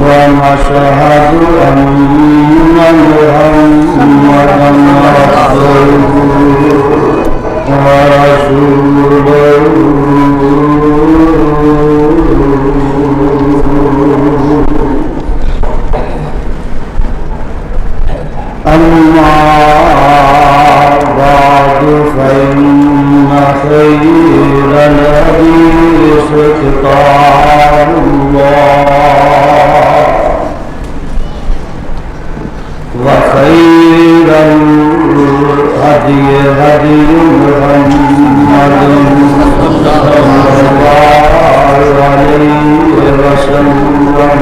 ونشهد أن محمدًا عبده ورسوله أما بعد فإن خير الحديث كتاب الله وخير الهدي هدي محمد صلى الله عليه وسلم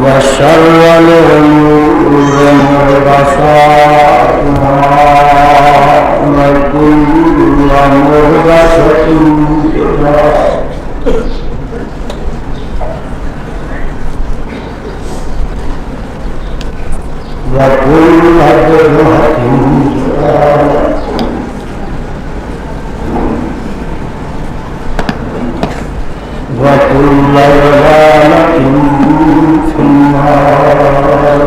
وشر الأمور محدثاتها وكل محدثة بدعة وكل بدعة ضلالة وكل ضلالة في النار.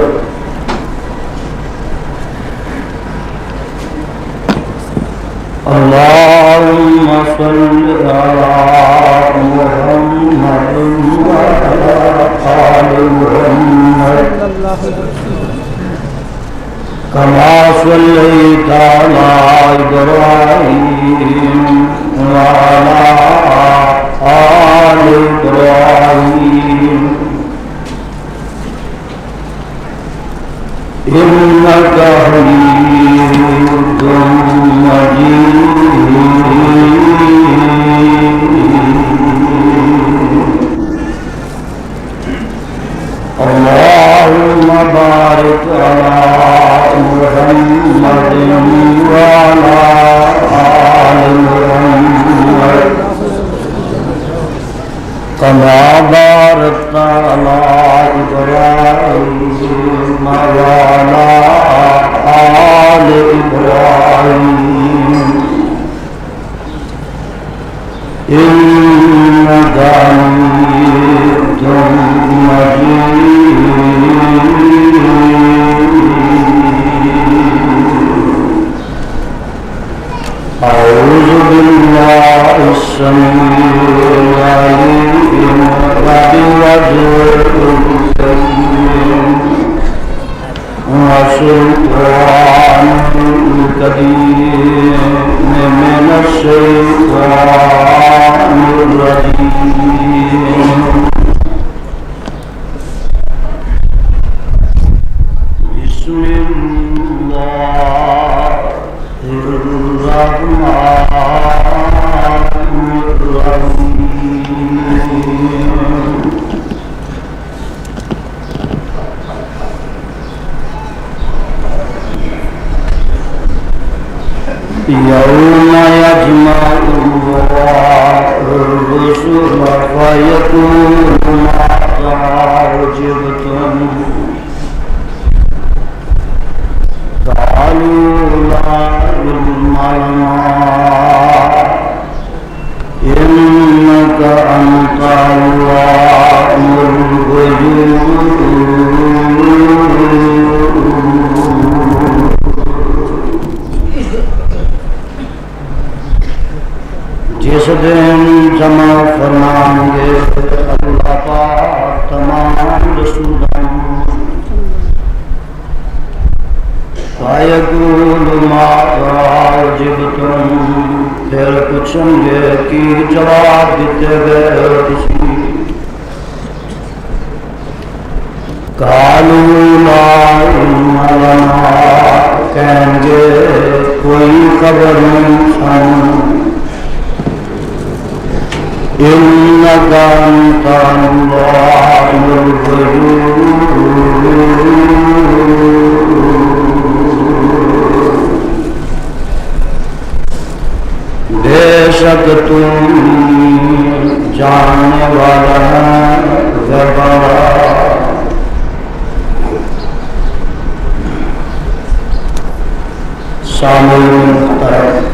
اللهم صل على محمد وعلى آل محمد كما صليت على إبراهيم وعلى آل إبراهيم إنك حميد مجيد. اللهم بارك على محمد وعلى آل محمد كما باركت على إبراهيم وعلى آل إبراهيم إنك حميد مجيد. أعوذ بالله السميع العليم من وسلطان الكريم من الشيطان الرجيم. بسم الله الرحمن الرحيم. يوم يجمع الله الرسل فيقول ماذا أجبتم قالوا لا علم لنا إنك أنت علام الغيوب. جس دن جمع فرمائیں گے اللہ پاک تمام رسولوں فَيَقُولُ مَاذَا أُجِبْتُمْ پھر پوچھیں گے کہ جواب دیتے گئے کسی. قَالُوا لَا عِلْمَ لَنَا کہیں گے کوئی خبر نہیں سانوں. إِنَّكَ أَنْتَ عَلَّامُ الْغُيُوبِ. بے شک تم جاننے والا ہے سامعین محترم،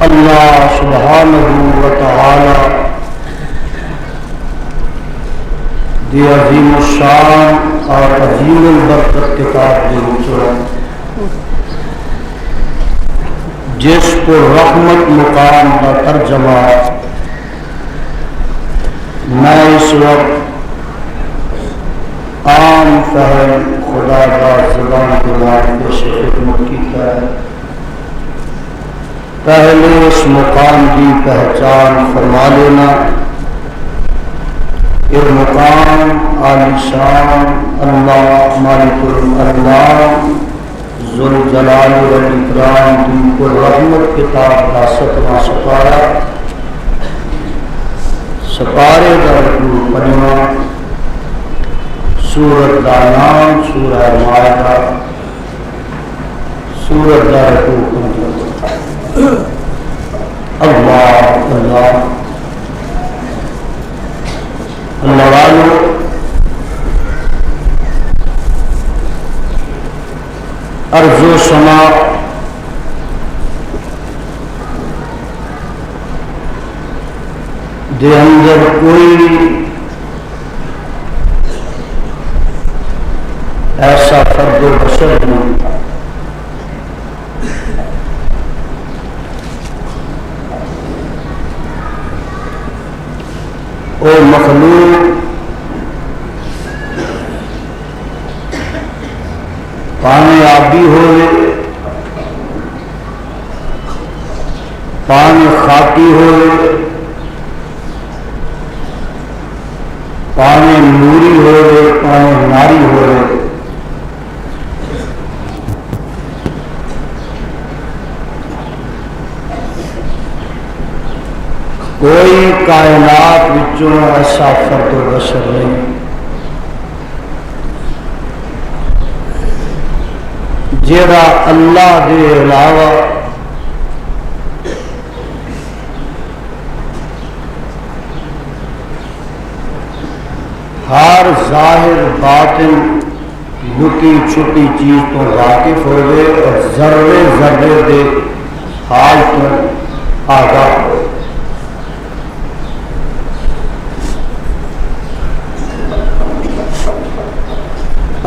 اللہ سبحانہ و تعالی دی عظیم الشان اور عظیم البرکت کتاب دی وچوں جس کو رحمت مقام کا ترجمہ میں اس وقت عام فہم خدا کا زبان کے نام پیش خدمت کی ہے۔ پہلے اس مقام کی پہچان فرما لینا۔ یہ مقام عالی شان اللہ مالک الارواح ذوالجلال والاکرام کی کو رحمت کتاب کا 7واں سپارے کا رکوع پنجواں، سورت کا نام سورہ مائدہ، سورت کا رکوع پنجواں۔ اللہ اللہ اللہ والو ارض و سما دے اندر کوئی ایسا فرد و بشر نہیں او مخلوق پانی آبی ہوئے، پانی خاکی ہوئے، پانی نوری ہوئے، پانی ناری ہوئے، کوئی کائنات وچوں ایسا فرد و بشر نہیں جیڑا اللہ دے علاوہ ہر ظاہر باطن لکی چھپی چیز تو واقف ہوئے اور ذرے ذرے دے حال تو آگاہ ہوئے۔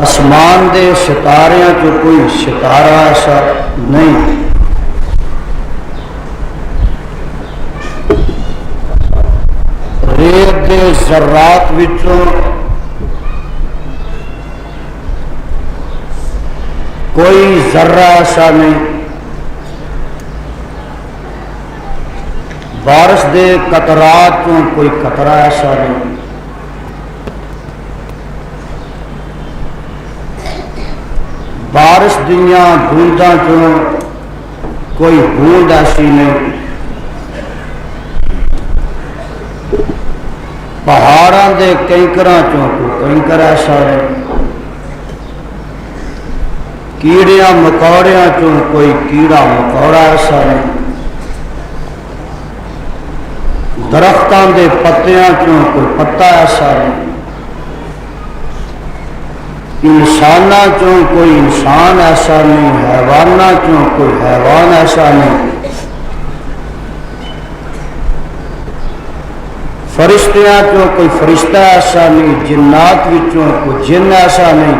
آسمان دے ستاریاں جو کوئی ستارہ ایسا نہیں، ریت دے ذرات وچوں کوئی ذرہ ایسا نہیں، بارش دے قطرات چوں کوئی قطرہ ایسا نہیں، بارش دیاں بونداں چوں کوئی بوند ایسی نہیں، پہاڑاں دے کنکراں چوں کوئی کنکر ایسا نہیں، کیڑیاں مکوڑیاں چوں کوئی کیڑا مکوڑا ایسا نہیں، درختاں دے پتیاں چوں کوئی پتا ایسا نہیں، انساناں چوں کوئی انسان ایسا نہیں، حیواناں چوں کوئی حیوان ایسا نہیں، فرشتیاں چوں کوئی فرشتہ ایسا نہیں، جنات وچوں کوئی جن ایسا نہیں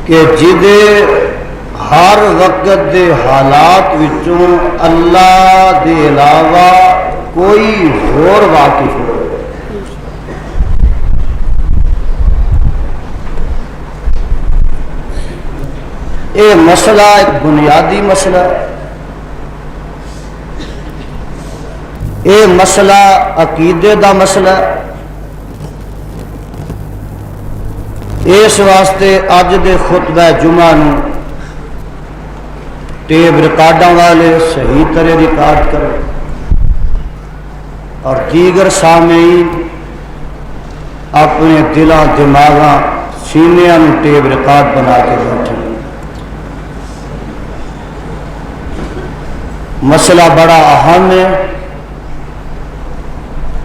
کہ جدے ہر وقت دے حالات وچوں اللہ دے علاوہ کوئی اور واقف ہو۔ یہ مسئلہ ایک بنیادی مسئلہ ہے، یہ مسئلہ عقیدے دا مسئلہ ہے۔ اس واسطے اج دے خطبہ جمعہ نو ٹیپ ریکارڈاں والے صحیح طرح ریکارڈ کرو اور دیگر سامعین اپنے دلاں دماغاں سینیاں نو ٹیپ ریکارڈ بنا کے بیٹھے۔ مسئلہ بڑا اہم ہے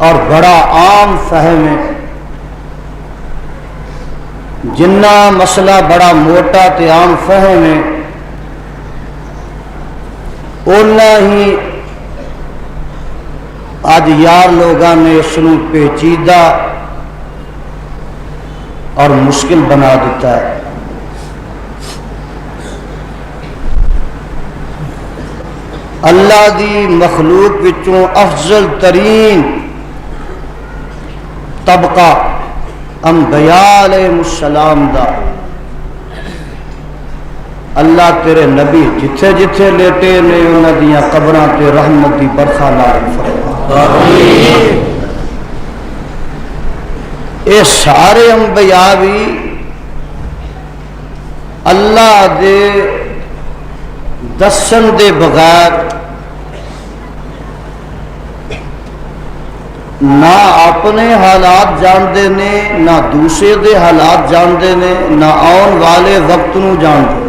اور بڑا عام فہم ہے۔ جنہ مسئلہ بڑا موٹا تے عام فہم ہے اونا ہی اج یار لوگوں نے اس کو پیچیدہ اور مشکل بنا دیتا ہے۔ اللہ دی مخلوق وچوں افضل ترین طبقہ انبیاء علیہ السلام دا اللہ تیرے نبی جتھے جتھے لیٹے نے انہاں دیاں قبراں تے رحمت دی برکھا نازل فرما۔ آمین۔ اے سارے انبیاء بھی اللہ دے دسن دے بغیر نہ اپنے حالات جانتے نے، نہ دوسرے دے حالات جانتے نے، نہ آن والے وقت نو جانتے۔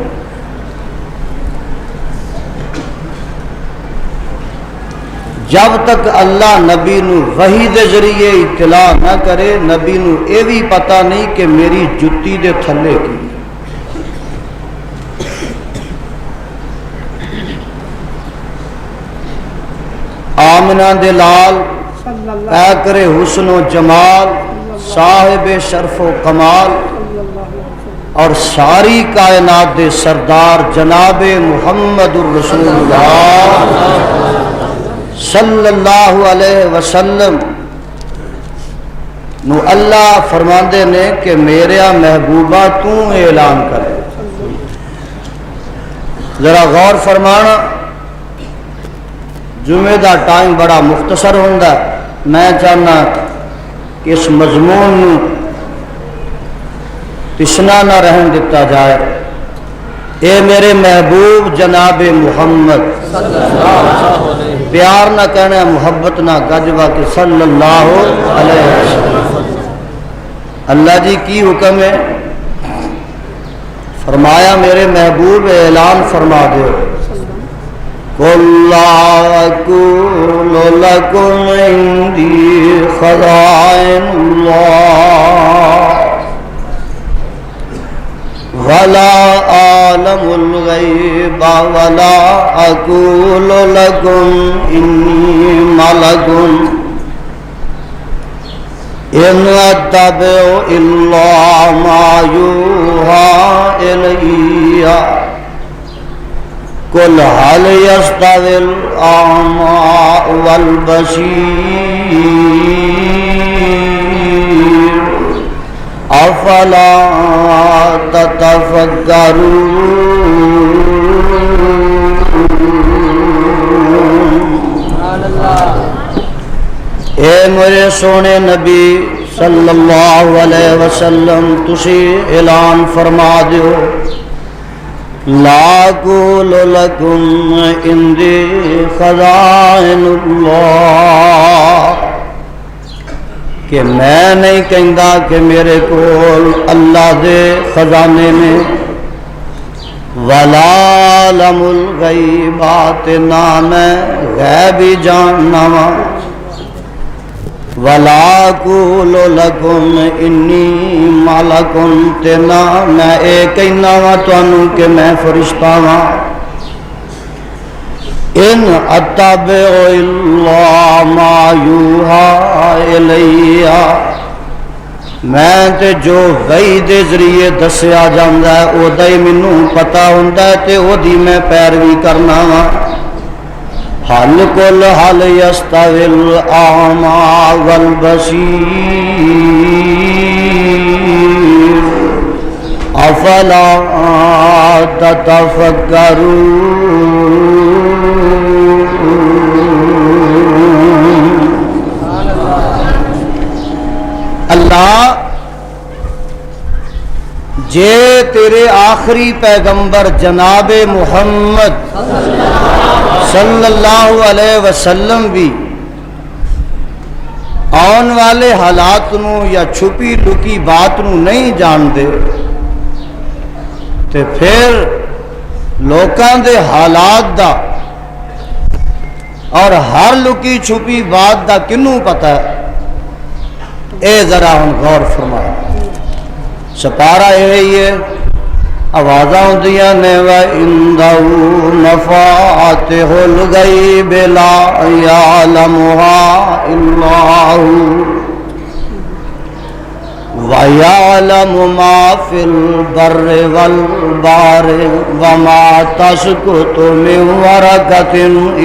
جب تک اللہ نبی نو وحی دے ذریعے اطلاع نہ کرے، نبی نو اے بھی پتہ نہیں کہ میری جتی دے تھلے کی۔ آمنہ دے لال پیکر حسن و جمال، صاحب شرف و کمال، اور ساری کائنات دے سردار جناب محمد الرسول اللہ صلی اللہ علیہ وسلم نو اللہ فرماندے نے کہ میرے محبوبہ تو اعلان کرے۔ ذرا غور فرمانا، جمعہ دا ٹائم بڑا مختصر ہوتا ہے، میں چاہنا کہ اس مضمون نو تشنا نہ رہن دیتا جائے۔ اے میرے محبوب جناب محمد، پیار نہ کہنا محبت نہ گجوا کہ صلی اللہ علیہ وسلم۔ اللہ جی کی حکم ہے؟ فرمایا میرے محبوب اعلان فرما دو، قُلْ لَا أَقُولُ لَكُمْ عِنْدِي خَزَائِنُ اللَّهِ وَلَا أَعْلَمُ الْغَيْبَ وَلَا أَقُولُ لَكُمْ إِنِّي مَلَكٌ إِنْ أَتَّبِعُ إِلَّا مَا يُوحَى إِلَيَّ قُلْ هَلْ يَسْتَوِي الْأَعْمَى وَالْبَصِيرُ أَفَلَا تَتَفَكَّرُونَ۔ اے میرے سونے نبی صلی اللہ علیہ وسلم، تسی اعلان فرما دیو، لا اقول لکم عندی خزائن اللہ، کہ میں نہیں کہندا کہ میرے کول اللہ دے خزانے میں، ولا علم الغیبات، نہ میں غیبی جاننا وا، ولا اقول لکم انی ملک، تے نہ میں اے کہنا وا تانوں کہ میں فرشتہ ہاں۔ ان اتبع الا ما یوحى الی، میں تے جو وحی دے ذریعے دسیا جاندا ہے او دا ہی مینوں پتہ ہوندا ہے تے او دی میں پیروی کرنا وا۔ حل قل حل یستوی الاعمی والبصیر افلا تتفکرون۔ اللہ جے تیرے آخری پیغمبر جناب محمد صلی اللہ علیہ وسلم بھی آن والے حالات نو یا چھپی لکی بات نو نہیں جان دے، تے پھر لوکاں دے حالات دا اور ہر لکی چھپی بات دا کنوں پتہ ہے؟ اے ذرا ہم غور فرمائیں۔ سپارہ یہی ہے آوازاں ہوندیاں نے وَعِندَهُ مَفَاتِحُ الْغَیْبِ لَا يَعْلَمُهَا إِلَّا هُوَ وَيَعْلَمُ مَا فِي الْبَرِّ وَالْبَحْرِ وَمَا تَسْقُطُ مِنْ وَرَقَةٍ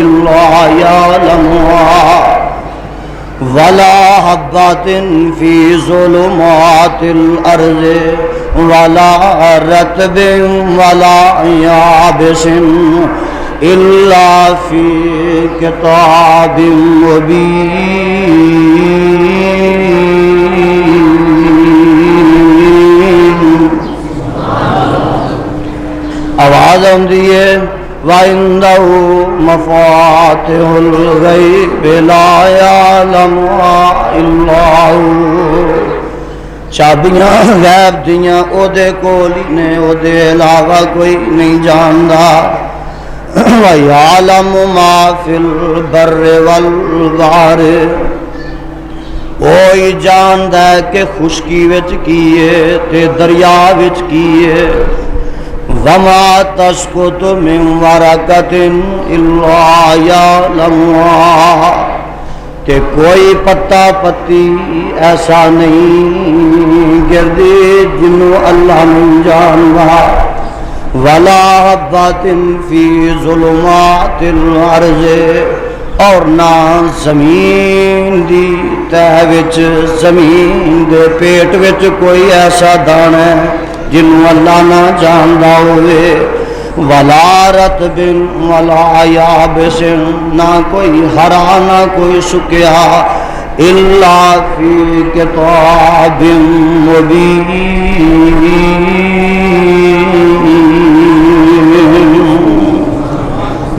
إِلَّا يَعْلَمُهَا وَلَا حَبَّةٍ فِي ظُلُمَاتِ الْأَرْضِ وَلَا رَطْبٍ وَلَا يَابِسٍ إِلَّا فِي كِتَابٍ مُبِينٍ۔ آواز آندی ہے وَعِندَهُ مَفَاتِحُ الْغَیْبِ لَا يَعْلَمُهَا إِلَّا هُوَ، چابیاں غیب دیاں او دے کول ہی نے، او دے علاوہ کوئی نہیں جاندا۔ وَيَعْلَمُ مَا فِي الْبَرِّ وَالْبَحْرِ، وہی جاندا ہے کہ خشکی وچ کی ہے تے دریا وچ کی ہے۔ وَمَا تَسْقُطُ مِنْ وَرَقَةٍ إِلَّا يَعْلَمُهَا، کہ کوئی پتا پتی ایسا نہیں گردی جنوں اللہ نہیں جاندا۔ وَلَا حَبَّةٍ فِي ظُلُمَاتِ الْأَرْضِ، اور نہ زمین دی تہ وچ، زمین دے پیٹ وچ کوئی ایسا دانا ہے جنوں اللہ نہ جاندا ہوئے۔ وَلَا رَطْبٍ وَلَا يَابِسٍ، نہ کوئی ہرا نہ کوئی سکیا، إِلَّا فِي كِتَابٍ مُبِينٍ،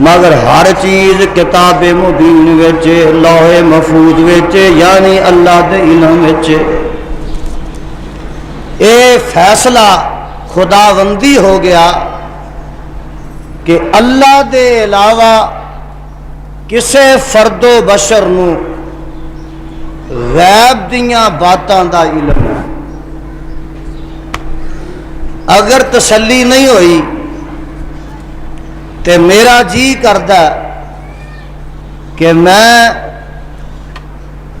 مگر ہر چیز کتاب مبین وچ، لوح محفوظ وچ، یعنی اللہ دے علم وچ۔ اے فیصلہ خداوندی ہو گیا کہ اللہ دے علاوہ کسے فرد و بشر نو غیب دیاں باتاں دا علم ہے۔ اگر تسلی نہیں ہوئی تے میرا جی کردا کہ میں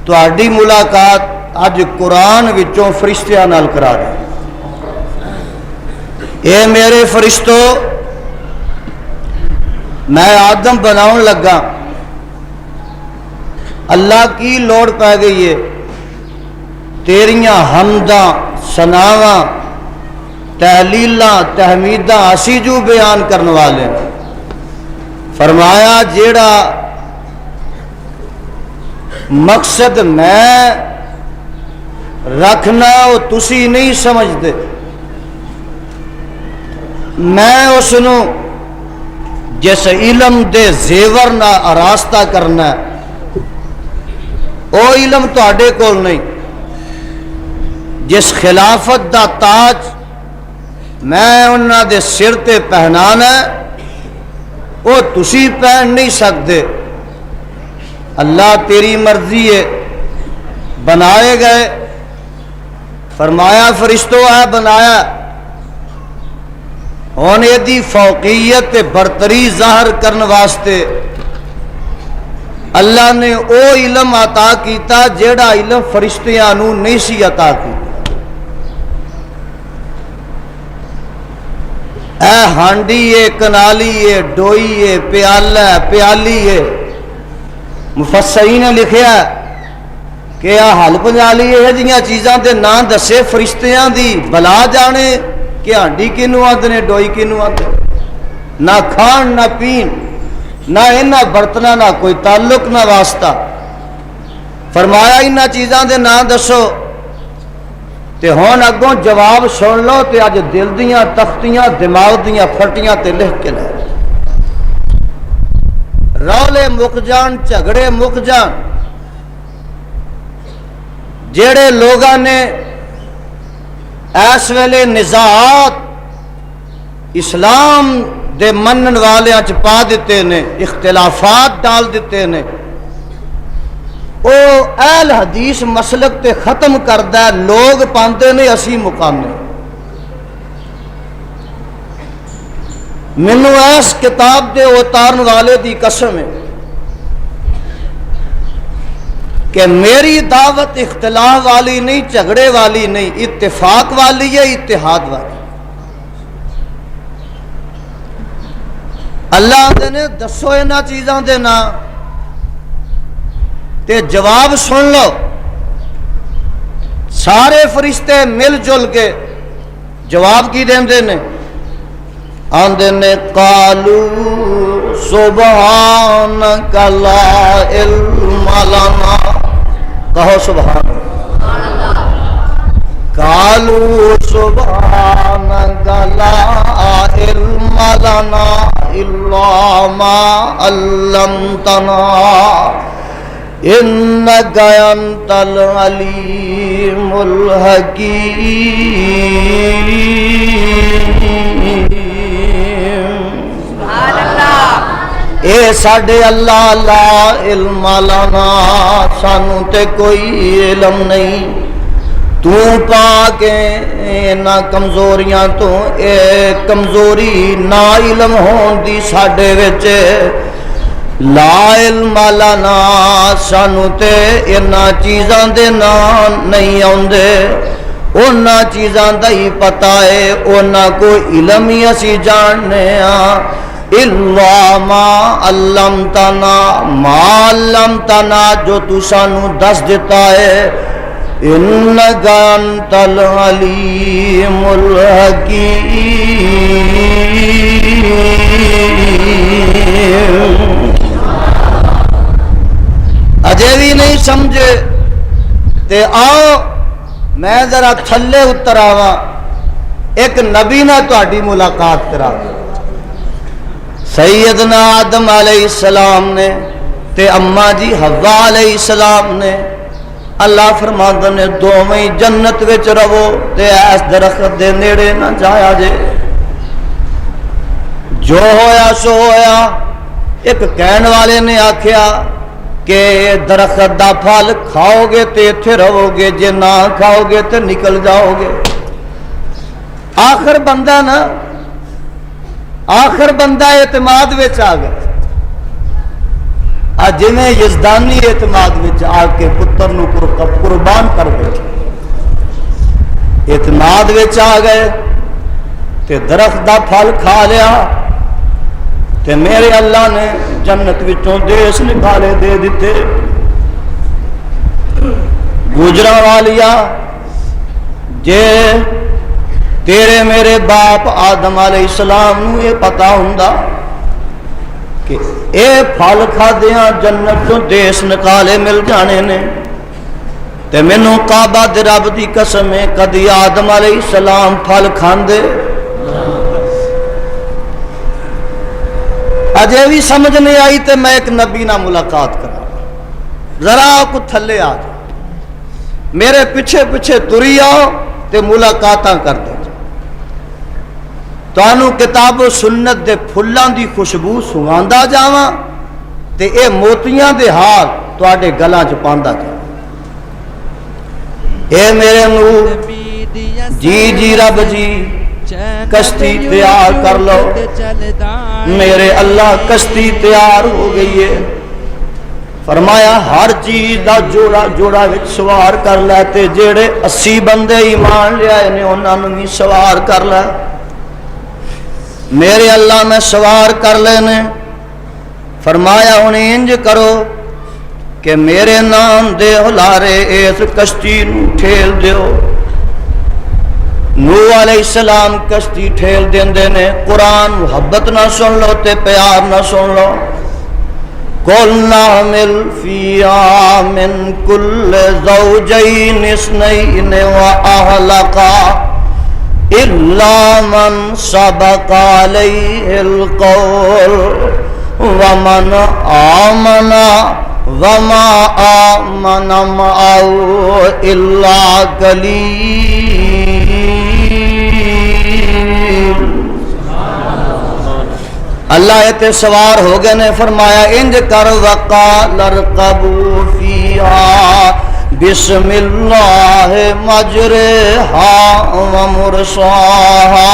تہاڈی ملاقات اج قرآن وچوں فرشتیاں نال کرا دیں۔ اے میرے فرشتو، میں آدم بناؤن لگا، اللہ کی لوڑ پہ گئی ہے تیریاں حمداں ثناواں تحلیلاں تحمیداں اسی جو بیان کرنے والے۔ فرمایا جیڑا مقصد میں رکھنا وہ تسی نہیں سمجھتے، میں اس نو جس علم دے زیور نہ آراستہ کرنا ہے، او علم تواڈے کول نہیں۔ جس خلافت دا تاج میں انہاں دے سر تے پہنانا ہے، وہ تسی پہن نہیں سکتے۔ اللہ تیری مرضی ہے، بنائے گئے، فرمایا فرشتو ہے بنایا، ہن ایدی فوقیت تے برتری ظاہر کرنے واسطے اللہ نے او علم عطا کیتا جیڑا علم فرشتیاں نو نہیں سی عطا کیتا۔ اے ہانڈی ہے، کنالی ہے، ڈوئی ہے، پیالہ ہے، پیالی ہے، مفسرین نے لکھیا کہ حل پنجالی یہ جیاں چیزاں دے نام دسے فرشتیاں دی بلا جانے کہ ہانڈی کنوں آندے نے، ڈوئی کنوں آندے، نہ کھان نہ پین، نہ انہاں برتنا نہ کوئی تعلق نہ واسطہ۔ فرمایا انہاں چیزاں دے نام دسو، تے ہون اگوں جواب سن لو تے اج دل دیاں تختیاں دماغ دیاں پھٹیاں تے لکھ کے لے، رولے مک جان، جھگڑے مک جان۔ جیڑے لوگاں نے اس ویلے نزاعات اسلام دے منن والیاں چ پا دیتے نے، اختلافات ڈال دیتے نے، او اہل حدیث مسلک تے ختم کردہ لوگ پاندے نے اسی مقامے۔ مینو اس کتاب دے اتارن والے دی قسم ہے کہ میری دعوت اختلاف والی نہیں، جھگڑے والی نہیں، اتفاق والی ہے، اتحاد والی۔ اللہ نے دسو انہاں چیزاں دے نا تے جواب سن لو۔ سارے فرشتے مل جل کے جواب کی دیندے نے؟ آندے نے قالو سبحانک لا علم لنا، کہو سبحان اللہ۔ قالو سبحانک لا علم لنا الا ما علمتنا انک انت العلیم الحکیم۔ اے ساڈے اللہ لا علم لنا، سانو تے کوئی علم نہیں، تو پاک نہ کمزوریاں تو، اے کمزوری نا علم ہون دی ساڈے وچ، لا علم لنا، سانو تے انہاں چیزاں دے نام نہیں آندے، انہاں چیزاں دا ہی پتہ ہے، انہاں کو علم ہی اسی جاننے ہاں۔ الا ما علمتنا، ما علمتنا جو تو سانو دس دیتا ہے، انک انت العلیم الحکیم۔ اجے بھی نہیں سمجھے تے آؤ میں ذرا تھلے اتر آواں، ایک نبی نہ تہاڈی ملاقات کرا۔ سیدنا آدم علیہ السلام نے تے اماں جی حوا علیہ السلام نے، اللہ فرماندے نے دوویں جنت وچ رہو تے اس درخت دے نیڑے نہ جایا جے۔ جو ہویا سو ہویا۔ ایک کہن والے نے آکھیا کہ درخت دا پھل کھاؤ گے تے ایتھے رہو گے، جے نہ کھاؤ گے تے نکل جاؤ گے۔ آخر بندہ نا، آخر بندہ اعتماد وچ آ گیا۔ جی میں یزدانی اعتماد وچ آ کے پتر نو قربان کر بیٹھے، اعتماد وچ آ گئے تے درخت دا پھل کھا لیا تے میرے اللہ نے جنت وچوں دیس نکالے دے دیتے۔ گجرا والیا جے تیرے میرے باپ آدم علیہ السلام نو یہ پتا ہوندا کہ اے پھل کھادیاں جنت تو دیس نکالے مل جانے نے، تے مینوں کعبہ دے رب دی قسم ہے کدی آدم علیہ السلام پھل کھاندے؟ اجے بھی سمجھ نہیں آئی تے میں ایک نبی نہ ملاقات کرا، ذرا کو تھلے آ جا، میرے پیچھے پیچھے تری آؤ تے ملاقاتاں کر دے۔ تانوں کتاب و سنت دے پھلاں دی خوشبو سواندا جاواں تے اے موتیاں دے ہار تواڈے گلاں چ پاندا جاواں۔ اے میرے نور جی جی رب جی کشتی تیار کر لو۔ میرے اللہ کشتی تیار ہو گئی ہے، فرمایا ہر چیز دا جوڑا جوڑا وچ سوار کر لے تے جڑے 80 بندے ایمان لے آئے نے انہاں نوں بھی سوار کر لے۔ میرے اللہ میں سوار کر لینے، فرمایا ہن انج کرو کہ میرے نام دے ہلارے اس کشتی نو ٹھیل دیو۔ نوح علیہ السلام کشتی ٹھیل دیندے نے۔ قرآن محبت نہ سن لو تے پیار نہ سن لو۔ قُلْنَا احْمِلْ فِيهَا مِنْ كُلِّ زَوْجَيْنِ اثْنَيْنِ وَأَهْلَكَ إِلَّا مَنْ سَبَقَ عَلَيْهِ الْقَوْلُ وَمَنْ آمَنَ وَمَا آمَنَ مَعَهُ إِلَّا قَلِيلٌ۔ اللہ تے سوار ہو گئے نے، فرمایا انج کر وقال ارکبوا فیہا بسم اللہ مجرہا ومرساہا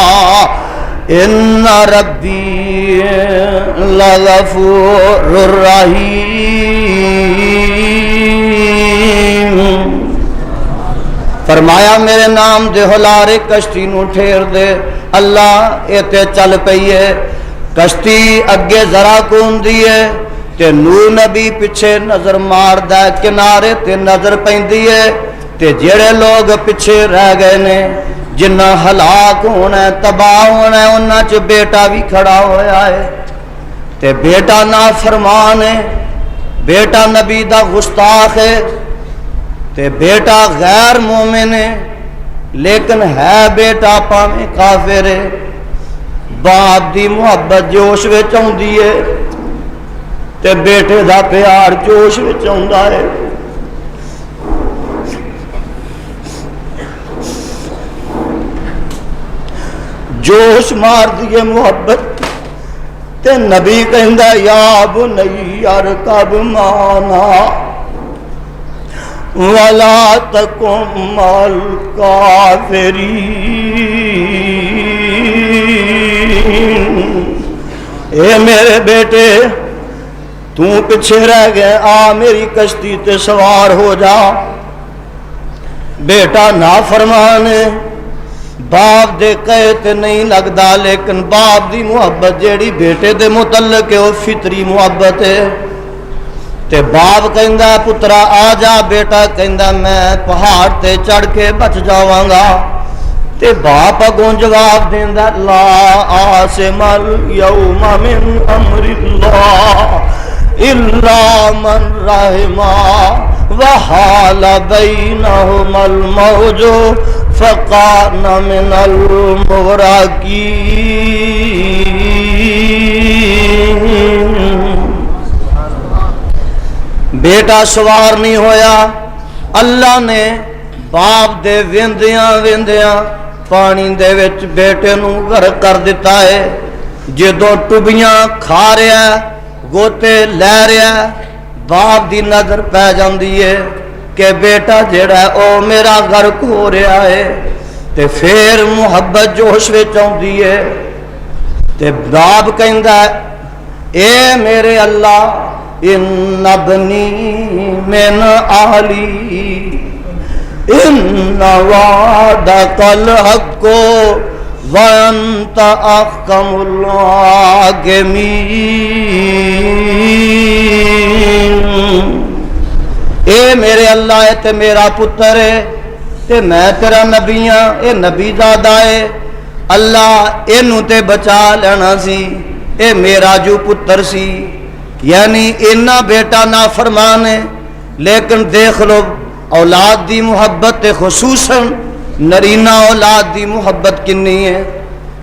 ان ربی لغفور رحیم۔ فرمایا میرے نام دے ہلارے کشتی نو ٹھیر دے۔ اللہ ایتے چل پئی ہے، کشتی اگے ذرا کون دیئے تے نو نبی پیچھے نظر مار دا کنارے تے نظر پیندی ہے تے جڑے لوگ پیچھے رہ گئے نے جنہ ہلاک ہونا ہے تباہ ہونا ہے انہاں چ بیٹا بھی کھڑا ہویا ہے تے بیٹا نافرمان ہے، بیٹا نبی دا گستاخ ہے تے بیٹا غیر مومن ہے، لیکن ہے بیٹا پاویں کافر ہے۔ باپ دی محبت جوش وچ آوندی ہے تے بیٹے دا پیار جوش وچ آوندا ہے۔ جوش مار دیے محبت تے نبی کہندا یا بنی ارکب معنا ولا تکن مع الکافرین۔ اے میرے بیٹے تو پیچھے رہ گئے، آ میری کشتی تے سوار ہو جا۔ بیٹا نافرمان ہے، باپ دے کہے تے نہیں لگدا، لیکن باپ دی محبت جیڑی بیٹے دے متعلق ہے وہ فطری محبت ہے۔ تے باپ کہندا پترا آ جا، بیٹا کہندا میں پہاڑ تے چڑھ کے بچ جاواں گا۔ تے باپ اگوں جواب دیندا لا عاصم اليوم من امر اللہ الا من رحم وحال بینہما الموج فکان من المغرقین۔ بیٹا سوار نہیں ہویا، اللہ نے باپ دے ویندیاں ویندیاں پانی دے وچ بیٹے نو غرق کر دیتا ہے۔ جدوں ٹبیاں کھا رہا گوتے لے رہا باپ دی نظر پہ جاندی ہے کہ بیٹا جڑا ہے او میرا غرق ہو رہا ہے تے پھر محبت جوش وچ آندی ہے تے باپ کہندا ہے اے میرے اللہ ان ابنی من اہلی ان وعدک الحق وانت احکم الحاکمین۔ اے میرے اللہ ہے تے میرا پتر ہے تے میں تیرا نبی ہاں، اے نبی زادہ ہے، اللہ اینو تے بچا لینا سی، اے میرا جو پتر سی۔ یعنی اینا بیٹا نافرمان ہے، لیکن دیکھ لو اولاد دی محبت تے خصوصاً نرینہ اولاد دی محبت کنی ہے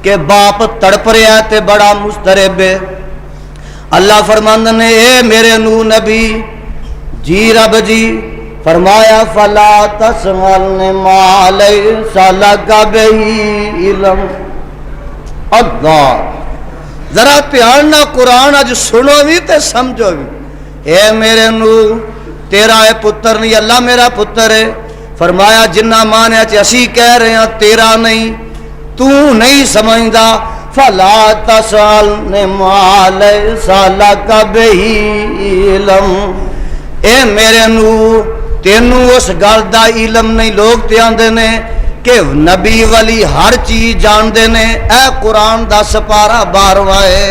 کہ باپ تڑپ رہا ہے تے بڑا مضطرب ہے۔ اللہ فرماندے نے اے میرے نو نبی جی رب جی فرمایا فلا تسمعن ما لیس لک بہ علم۔ اللہ ذرا پیار نہ قرآن اج سنو بھی تے سمجھو بھی۔ اے میرے نو تیرا اے پتر نہیں، اللہ میرا پتر ہے۔ فرمایا جنہ مانیا چ اسی کہہ رہے ہیں تیرا نہیں، تو نہیں سمجھدا فلا تسألن ما لیس لک بہ علم۔ اے میرے نو تینوں اس گل دا علم نہیں، لوگ تے آندے نے کہ نبی ولی ہر چیز جاندے نے، اے قرآن دا سپارہ 12واں ہے۔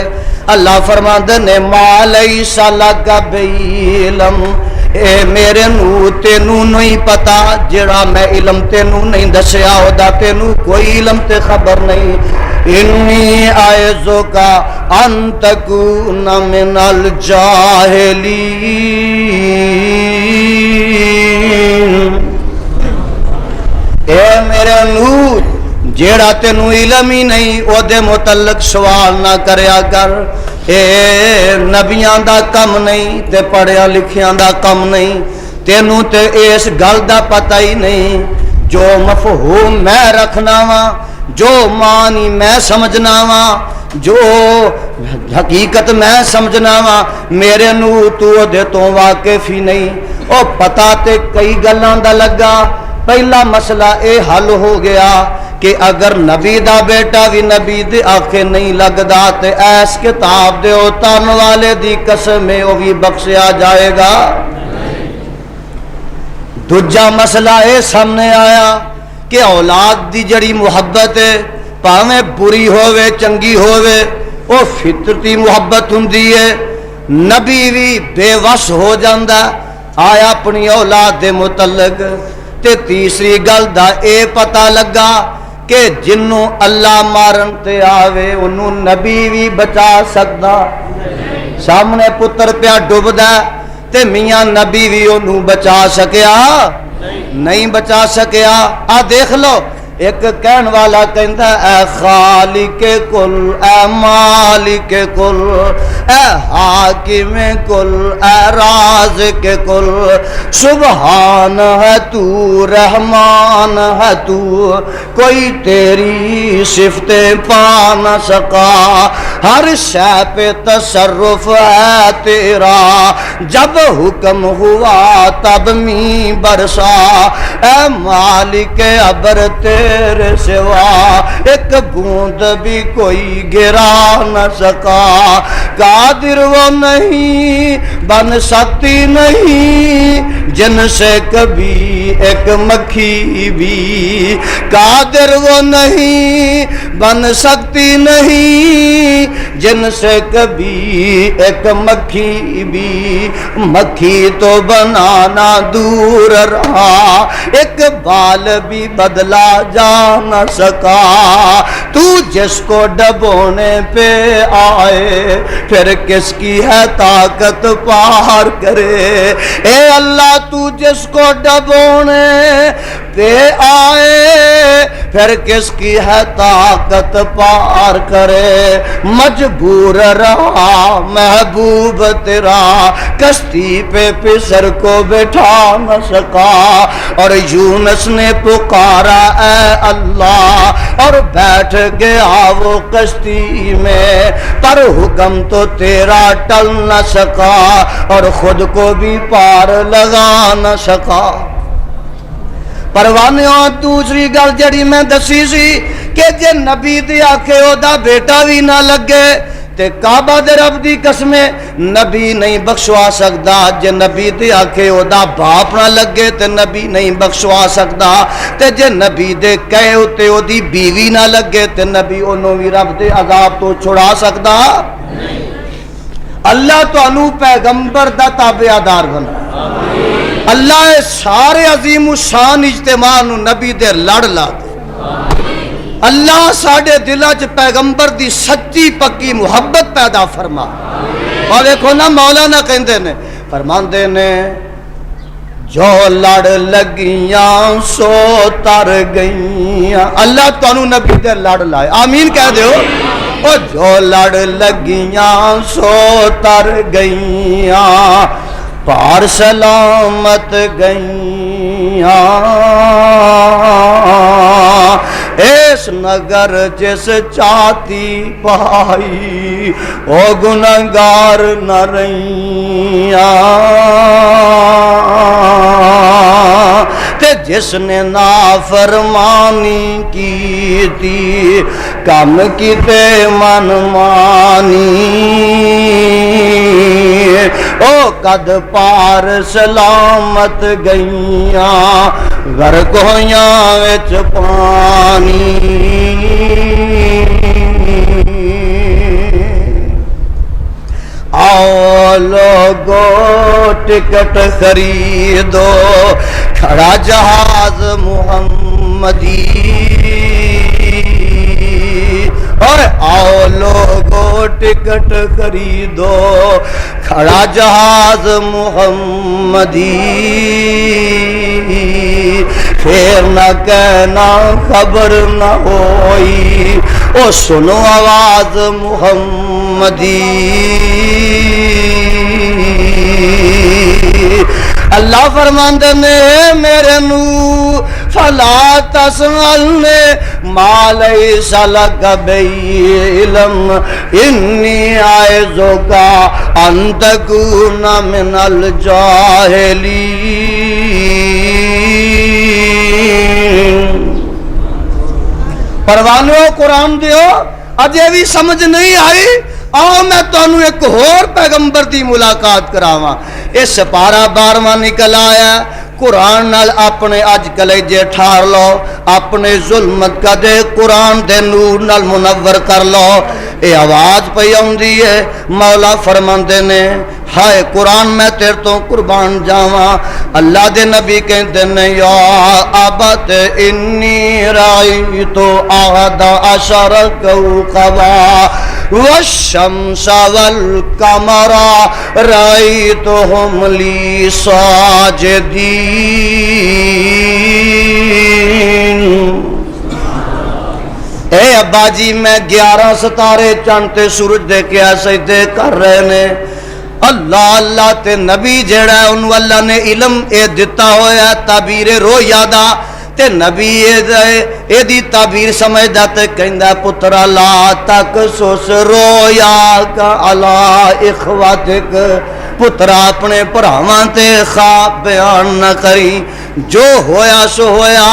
اللہ فرماندے نے ما لیس لک بہ علم، اے میرے نو تینوں نہیں پتا جڑا میں علم تینوں نہیں دسیا ہودا تینوں کوئی علم تے خبر نہیں۔ انی اعوذک ان تکون من الجاہلین۔ اے میرے نور جیڑا تینوں علم ہی نہیں او دے متعلق سوال نہ کریا کر۔ اے نبیاں دا کم نہیں تے پڑھیا لکھیاں دا کم نہیں، تینوں تے اس گل دا پتہ ہی نہیں۔ جو مفہوم میں رکھنا وا، جو معنی میں سمجھنا وا، جو حقیقت میں سمجھنا وا، میرے نو تو دے تو واقف ہی نہیں۔ او پتہ تے کئی گلاں دا لگا، پہلا مسئلہ اے حل ہو گیا کہ اگر نبی دا بیٹا بھی نبی دے آنکھیں نہیں لگدا تے ایس کتاب دے اتن والے دی قسم او بھی بخشیا جائے گا۔ دوجا مسئلہ اے سامنے آیا کہ اولاد دی جڑی محبت ہے پاویں بری ہووے چنگی ہووے او فطرتی محبت ہوندی ہے، نبی بھی بے وس ہو جاندا آیا اپنی اولاد دے متعلق۔ تے تیسری گل دا اے پتہ لگا کہ جنوں اللہ مارن تے آوے انہوں نبی بھی بچا سکدا، سامنے پتر پیا ڈوبدا تے میاں نبی بھی انہوں بچا سکیا نہیں بچا سکیا۔ آ دیکھ لو ایک کہن والا کہندا اے خالق کل اے مالک کل اے حاکم کل اے رازق کل، سبحان ہے تو رحمان ہے تو، کوئی تیری صفتیں پا نہ سکا، ہر شے پہ تصرف ہے تیرا، جب حکم ہوا تب می برسا، اے مالک ابر تیرے سوا ایک بوند بھی کوئی گرا نہ سکا، قادر وہ نہیں بن سکتی نہیں جن سے کبھی ایک مکھی بھی، قادر وہ نہیں بن سکتی نہیں جن سے کبھی ایک مکھی بھی، مکھی تو بنانا دور رہا ایک بال بھی بدلا جا نہ سکا، تو جس کو ڈبونے پہ آئے پھر کس کی ہے طاقت پار کرے، اے اللہ تو جس کو ڈبونے پہ آئے پھر کس کی ہے طاقت پار کرے، مجبور رہا محبوب تیرا کشتی پہ پسر کو بٹھا نہ سکا، اور یونس نے پکارا اے اللہ اور بیٹھ گیا وہ کشتی میں، پر حکم تو تیرا ٹل نہ سکا اور خود کو بھی پار لگا نہ سکا۔ پروانیوں دوسری گل جڑی میں دسی سی کہ جے نبی دی آکھے او دا بیٹا بھی نہ لگے تے کعبہ دے رب دی قسم نبی نہیں بخشوا سکدا، جے نبی دی آکھے او دا باپ نہ لگے تے نبی نہیں بخشوا سکدا، تے جے نبی دے کہے تے او دی بیوی نہ لگے تے نبی انہوں بھی رب دے عذاب تو چھڑا سکدا نہیں۔ اللہ تو انو پیغمبر دا تابعدار بنا، اللہ سارے عظیم الشان اجتماع نو نبی دے لڑ لا دے، اللہ ساڑے دلہ چ پیغمبر دی سچی پکی محبت پیدا فرما۔ اور دیکھو نا مولانا کہندے نے فرماندے نے جو لڑ لگیاں سو تر گئیاں، اللہ تو انو نبی دے لڑ لائے، آمین کہہ دے ہو، اور جو لڑ لگیاں سو تر گئیاں پار سلامت گئیاں، اس نگر جس چاہتی پائی او گنہگار نہ رہیاں، تے جس نے نافرمانی کی تھی کم کیتے من مانی، او قد پار سلامت گئیاں غرق ہویاں وچ پانی، آؤ لوگو ٹکٹ خریدو کھڑا جہاز محمدی، اور آؤ لوگو ٹکٹ خریدو کھڑا جہاز محمدی، پھر نہ کہنا خبر نہ ہوئی او سنو آواز محمدی، اللہ فرماندے نے میرے نو فلا تسألنی ما لیس لک بہ علم انی اعظک ان تکون من الجاہلین، پروانو قرآن دیو اجے بھی سمجھ نہیں آئی، آؤ میں تانوں ایک اور پیغمبر دی ملاقات کراواں۔ یہ سپارہ 12واں نکل آیا، قرآن نال اپنے اج کلیجے ٹھار لو، اپنے ظلمت کا دے قرآن دے نور نال منور کر لو۔ اے آواز پئی آوندی ہے، مولا فرماندے نے ہائے قرآن میں تیرے تو قربان جاواں۔ اللہ دے نبی کہندے نے یا ابت انی رأیت احد عشر کوکبا والشمس والقمر رأیتهم لی ساجدین۔ اے ابا جی میں 11 ستارے چاند تے سورج دیکھیا سجدے کر رہے نے۔ اللہ اللہ تے نبی جیڑا ہے انہوں اللہ نے علم اے دتا ہویا تعبیر رویا دا، تے نبی اے دی تعبیر سمجھدا تے کہندا پترا لا تک سوس رویا کا علا اخواتک، پترا اپنے بھراواں تے خواب بیان نہ کری، جو ہویا سو ہویا۔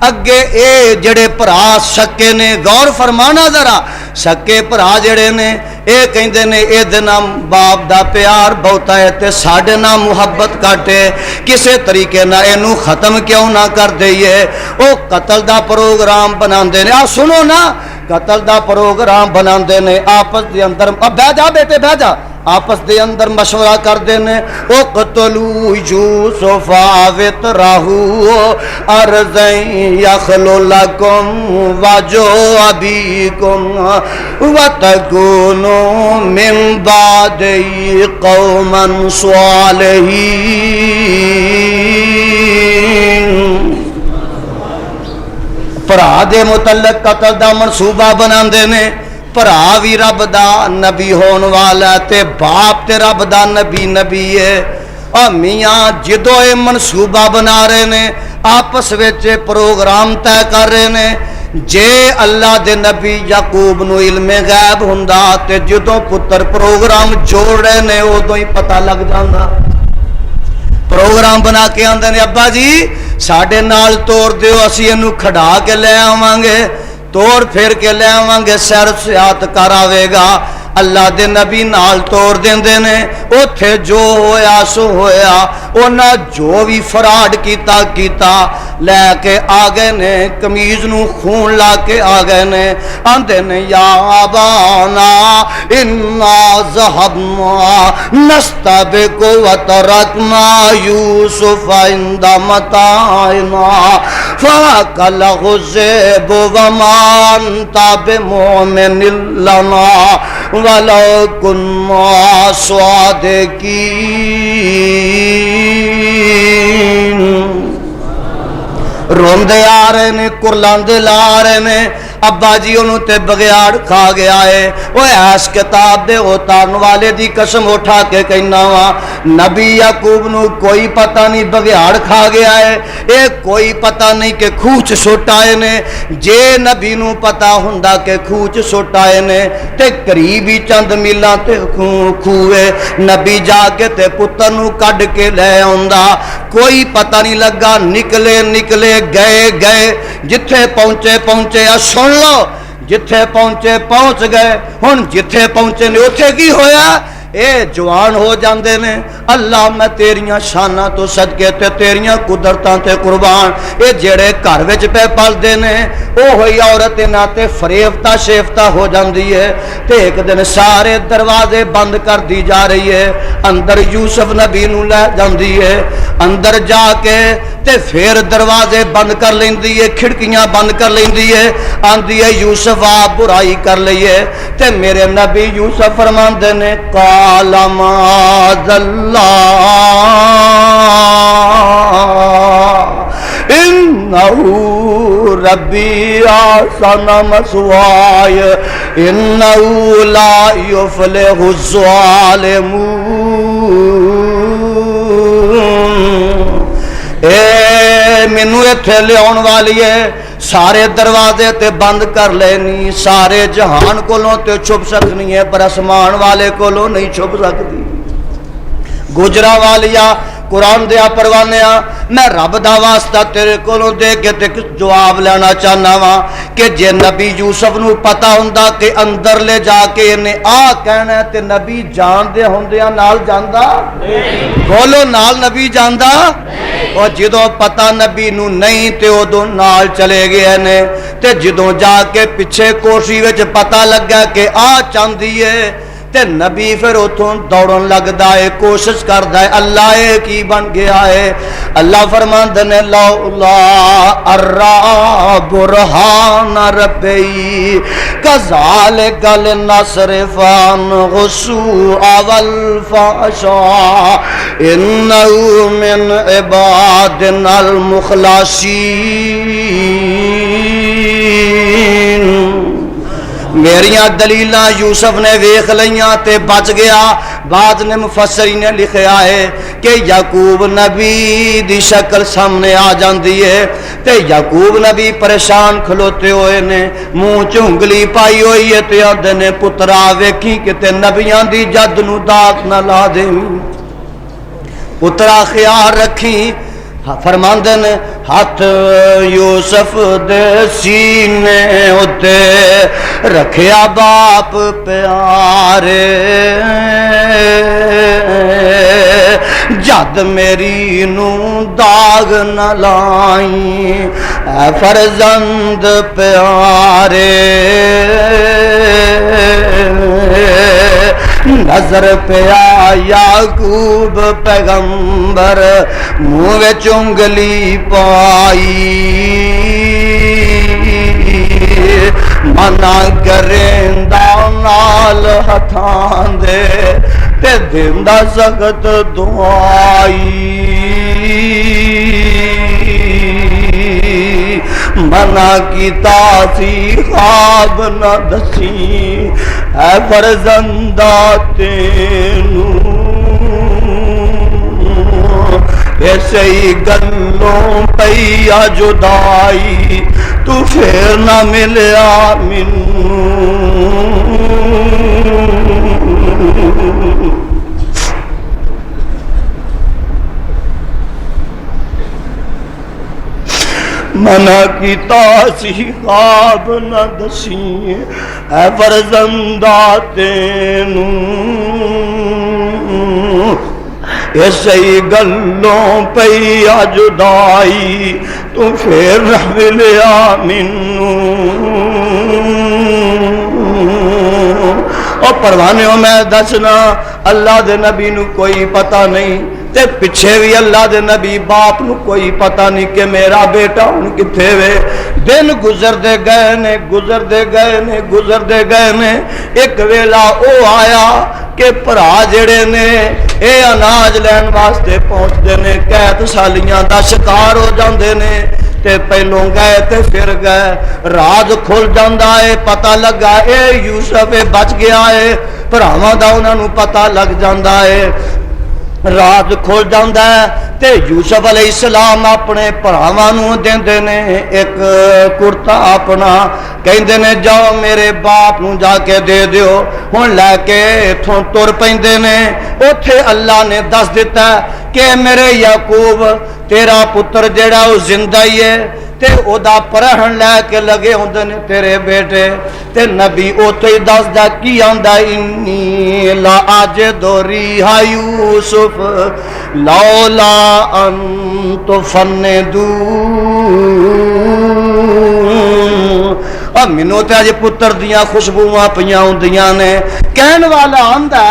اگے اے جڑے بھرا سکے نے، غور فرمانا ذرا، سکے بھرا جڑے نے اے کہندے نے اے دنا باپ دا پیار بہتا ہے تے ساڈے نال محبت کاٹے، کسے طریقے نہ اینو ختم کیوں نہ کر دئیے۔ او قتل دا پروگرام بناندے نے، آ سنو نا، قتل دا پروگرام بناندے نے آپس دے اندر، اب بہ جا بیٹے بہ جا، آپس دے اندر مشورہ کر دینے اقتلوا یوسف وطرہ ارضین یخلو لکم وجو ابیکم وتکونوا من بعد قوما صالحین۔ بھرا دے متعلق قتل دا منصوبہ بناندے نے، بھرا بھی رب دا نبی ہون والا تے باپ تے رب دا نبی ہے۔ اور میاں جدو اے منصوبہ بنا رہے نے، آپس وچ پروگرام طے کر رہے نے، جے اللہ دے نبی یعقوب نو علم غیب ہوندا تے جدو پتر پروگرام جوڑ رہے نے ادوں ہی پتہ لگ جاندا۔ پروگرام بنا کے آندے نے ابا جی ساڈے نال توڑ دیو، اسی اینو کھڑا کے لے آواں گے، توڑ پھر کے لے آواں گے، سیر سیاحت کر آوے گا۔ اللہ دے نبی نال توڑ دیندے نے، اوتھے جو ہویا سو ہویا، اونا جو بھی فراڈ کیتا لے کے آگئے نے، قمیض نو خون لا کے آگئے نے، آندے نے یا ابانا انا ذہبنا نستبق وترکنا یوسف عند متاعنا فاکلہ الذئب وما انت بمؤمن لنا وَلَوْ كُنَّا صَادِقِينَ۔ روندے آ رہے نے، کرلاندے لا رہے نے، ابا جی انہوں تے بغیاڑ کھا گیا ہے۔ وہ ایس کتاب دے اتارن والے دی قسم اٹھا کے کہنا وا، نبی یعقوب نو کوئی پتہ نہیں بغیاڑ کھا گیا ہے، اے کوئی پتہ نہیں کہ کھوچ سٹ آئے نے۔ جے نبی نو پتہ ہوندا کہ کھوچ سٹ آئے نے تے قریب ہی چند میلاں تے کھوئے، نبی جا کے تے پتر نو کڈ کے لے آوندا، کوئی پتہ نہیں لگا، نکلے گئے جتھے پہنچے سن لو، جتھے پہنچے پہنچ گئے، ہن جتھے پہنچے نے اوتھے کی ہویا، اے جوان ہو جاندے نے۔ اللہ میں تیریاں شاناں تو صدقے تے تیریاں قدرتاں تے قربان، اے جڑے گھر وچ پہ پلدے نے او ہوئی عورت انہاں تے فریفتہ شیفتہ ہو جاندی ہے تے ایک دن سارے دروازے بند کر دی جا رہی ہے، اندر یوسف نبی نو لے جاندی ہے، اندر جا کے تے پھر دروازے بند کر لیندی ہے، کھڑکیاں بند کر لیندی ہے، آندی ہے یوسف آپ برائی کر لئیے تے میرے نبی یوسف فرماندے نے قال معاذ اللہ انہو ربی احسن مثوای انہو لا یفلح الظالمون۔ اے مینوں ایتھے لیاون والی ہے، سارے دروازے تے بند کر لینی، سارے جہان کولوں تے چھپ سکنی ہے پر اسمان والے کولوں نہیں چھپ سکتی۔ گجرا والیا قرآن دیا پروانیا میں رب دا واسطہ تیرے کولوں دے کے تے جواب لینا چاہنا وا کہ جے نبی یوسف نو پتا ہوندا کہ اندر لے جا کے انہیں آ کہنا تے نبی جان دے ہوندیاں نال جاندا بولو نال نبی جاندا اور جدوں پتا نبی نو نہیں تے ادوں نال چلے گئے نے تے جدوں جا کے پیچھے کوشش وچ پتا لگا کہ آ چاندی ہے تے نبی پھر اتوں دوڑن لگدا ہے کوشش کردا ہے اللہ اے کی بن گیا ہے اللہ فرماندے نے لولا ارا برہان ربی کذالک لنصرف عنہ السوء والفحشاء انہ من عبادنا المخلصین میریاں دلیلاں یوسف نے ویکھ لیاں تے بچ گیا بعد نے مفسرین نے لکھیا ہے کہ یعقوب نبی دی شکل سامنے آ جاندی ہے تے یعقوب نبی پریشان کھلوتے ہوئے نے منہ چ انگلی پائی ہوئی ہے تے آندے نے پترا ویکھی کہ تے نبیاں دی جد نو داغ نہ لا دیں پترا خیال رکھی فرماندے نے ہاتھ یوسف دے سینے اتے رکھیا باپ پیارے جد میری نو داغ نہ لائی اے فرزند پیارے نظر پیا یعقوب پیغمبر منہ وچ انگلی پائی منع کریندا نال ہتھاں دے تے دیندا سخت دعائی منع کیتا سی خواب نہ دسی اے فرزندہ تینوں ایسے ہی گلوں پیا جدائی تو پھر نہ ملیا منوں منع کیتا سی خواب نہ دسی اے فرزندہ تینوں ایسے ہی گلوں پیا جدائی تو پھر نہ ملیا منوں اور پروانیوں میں دسنا اللہ دے نبی نو کوئی پتہ نہیں تے پچھے بھی اللہ دے نبی باپ نو کوئی پتہ نہیں کہ میرا بیٹا ہن کتھے وے دن گزر دے گئے نے گزر دے گئے نے گزر دے گئے نے ایک ویلا او آیا کہ بھرا جڑے نے اے اناج لین واسطے پہنچدے نے قید سالیاں دا شکار ہو جاندے نے تے پہلوں گئے تے پھر گئے راز کھل جاندا ہے پتہ لگا اے یوسف بچ گیا ہے بھراواں دا انہاں نوں پتہ لگ جاندا ہے راز کھل جاندا ہے تے یوسف علیہ السلام اپنے بھراواں نوں دیندے نے ایک کرتا اپنا کہندے نے جاؤ میرے باپ نوں جا کے دے دیو ہن لے کے ایتھوں تر پیندے نے اوتھے اللہ نے دس دیتا کہ میرے یعقوب تیرا پتر جیڑا او زندہ ہی ہے تے او دا پرہن لے کے لگے ہوندے نے تیرے بیٹے تے نبی اوتھے ہی دسدا کی آندا انی لا اجد ریح یوسف لولا ان تفندو مینوں تے اج پتر دیاں خوشبوواں پیاں ہوندیاں نے کہن والا آندا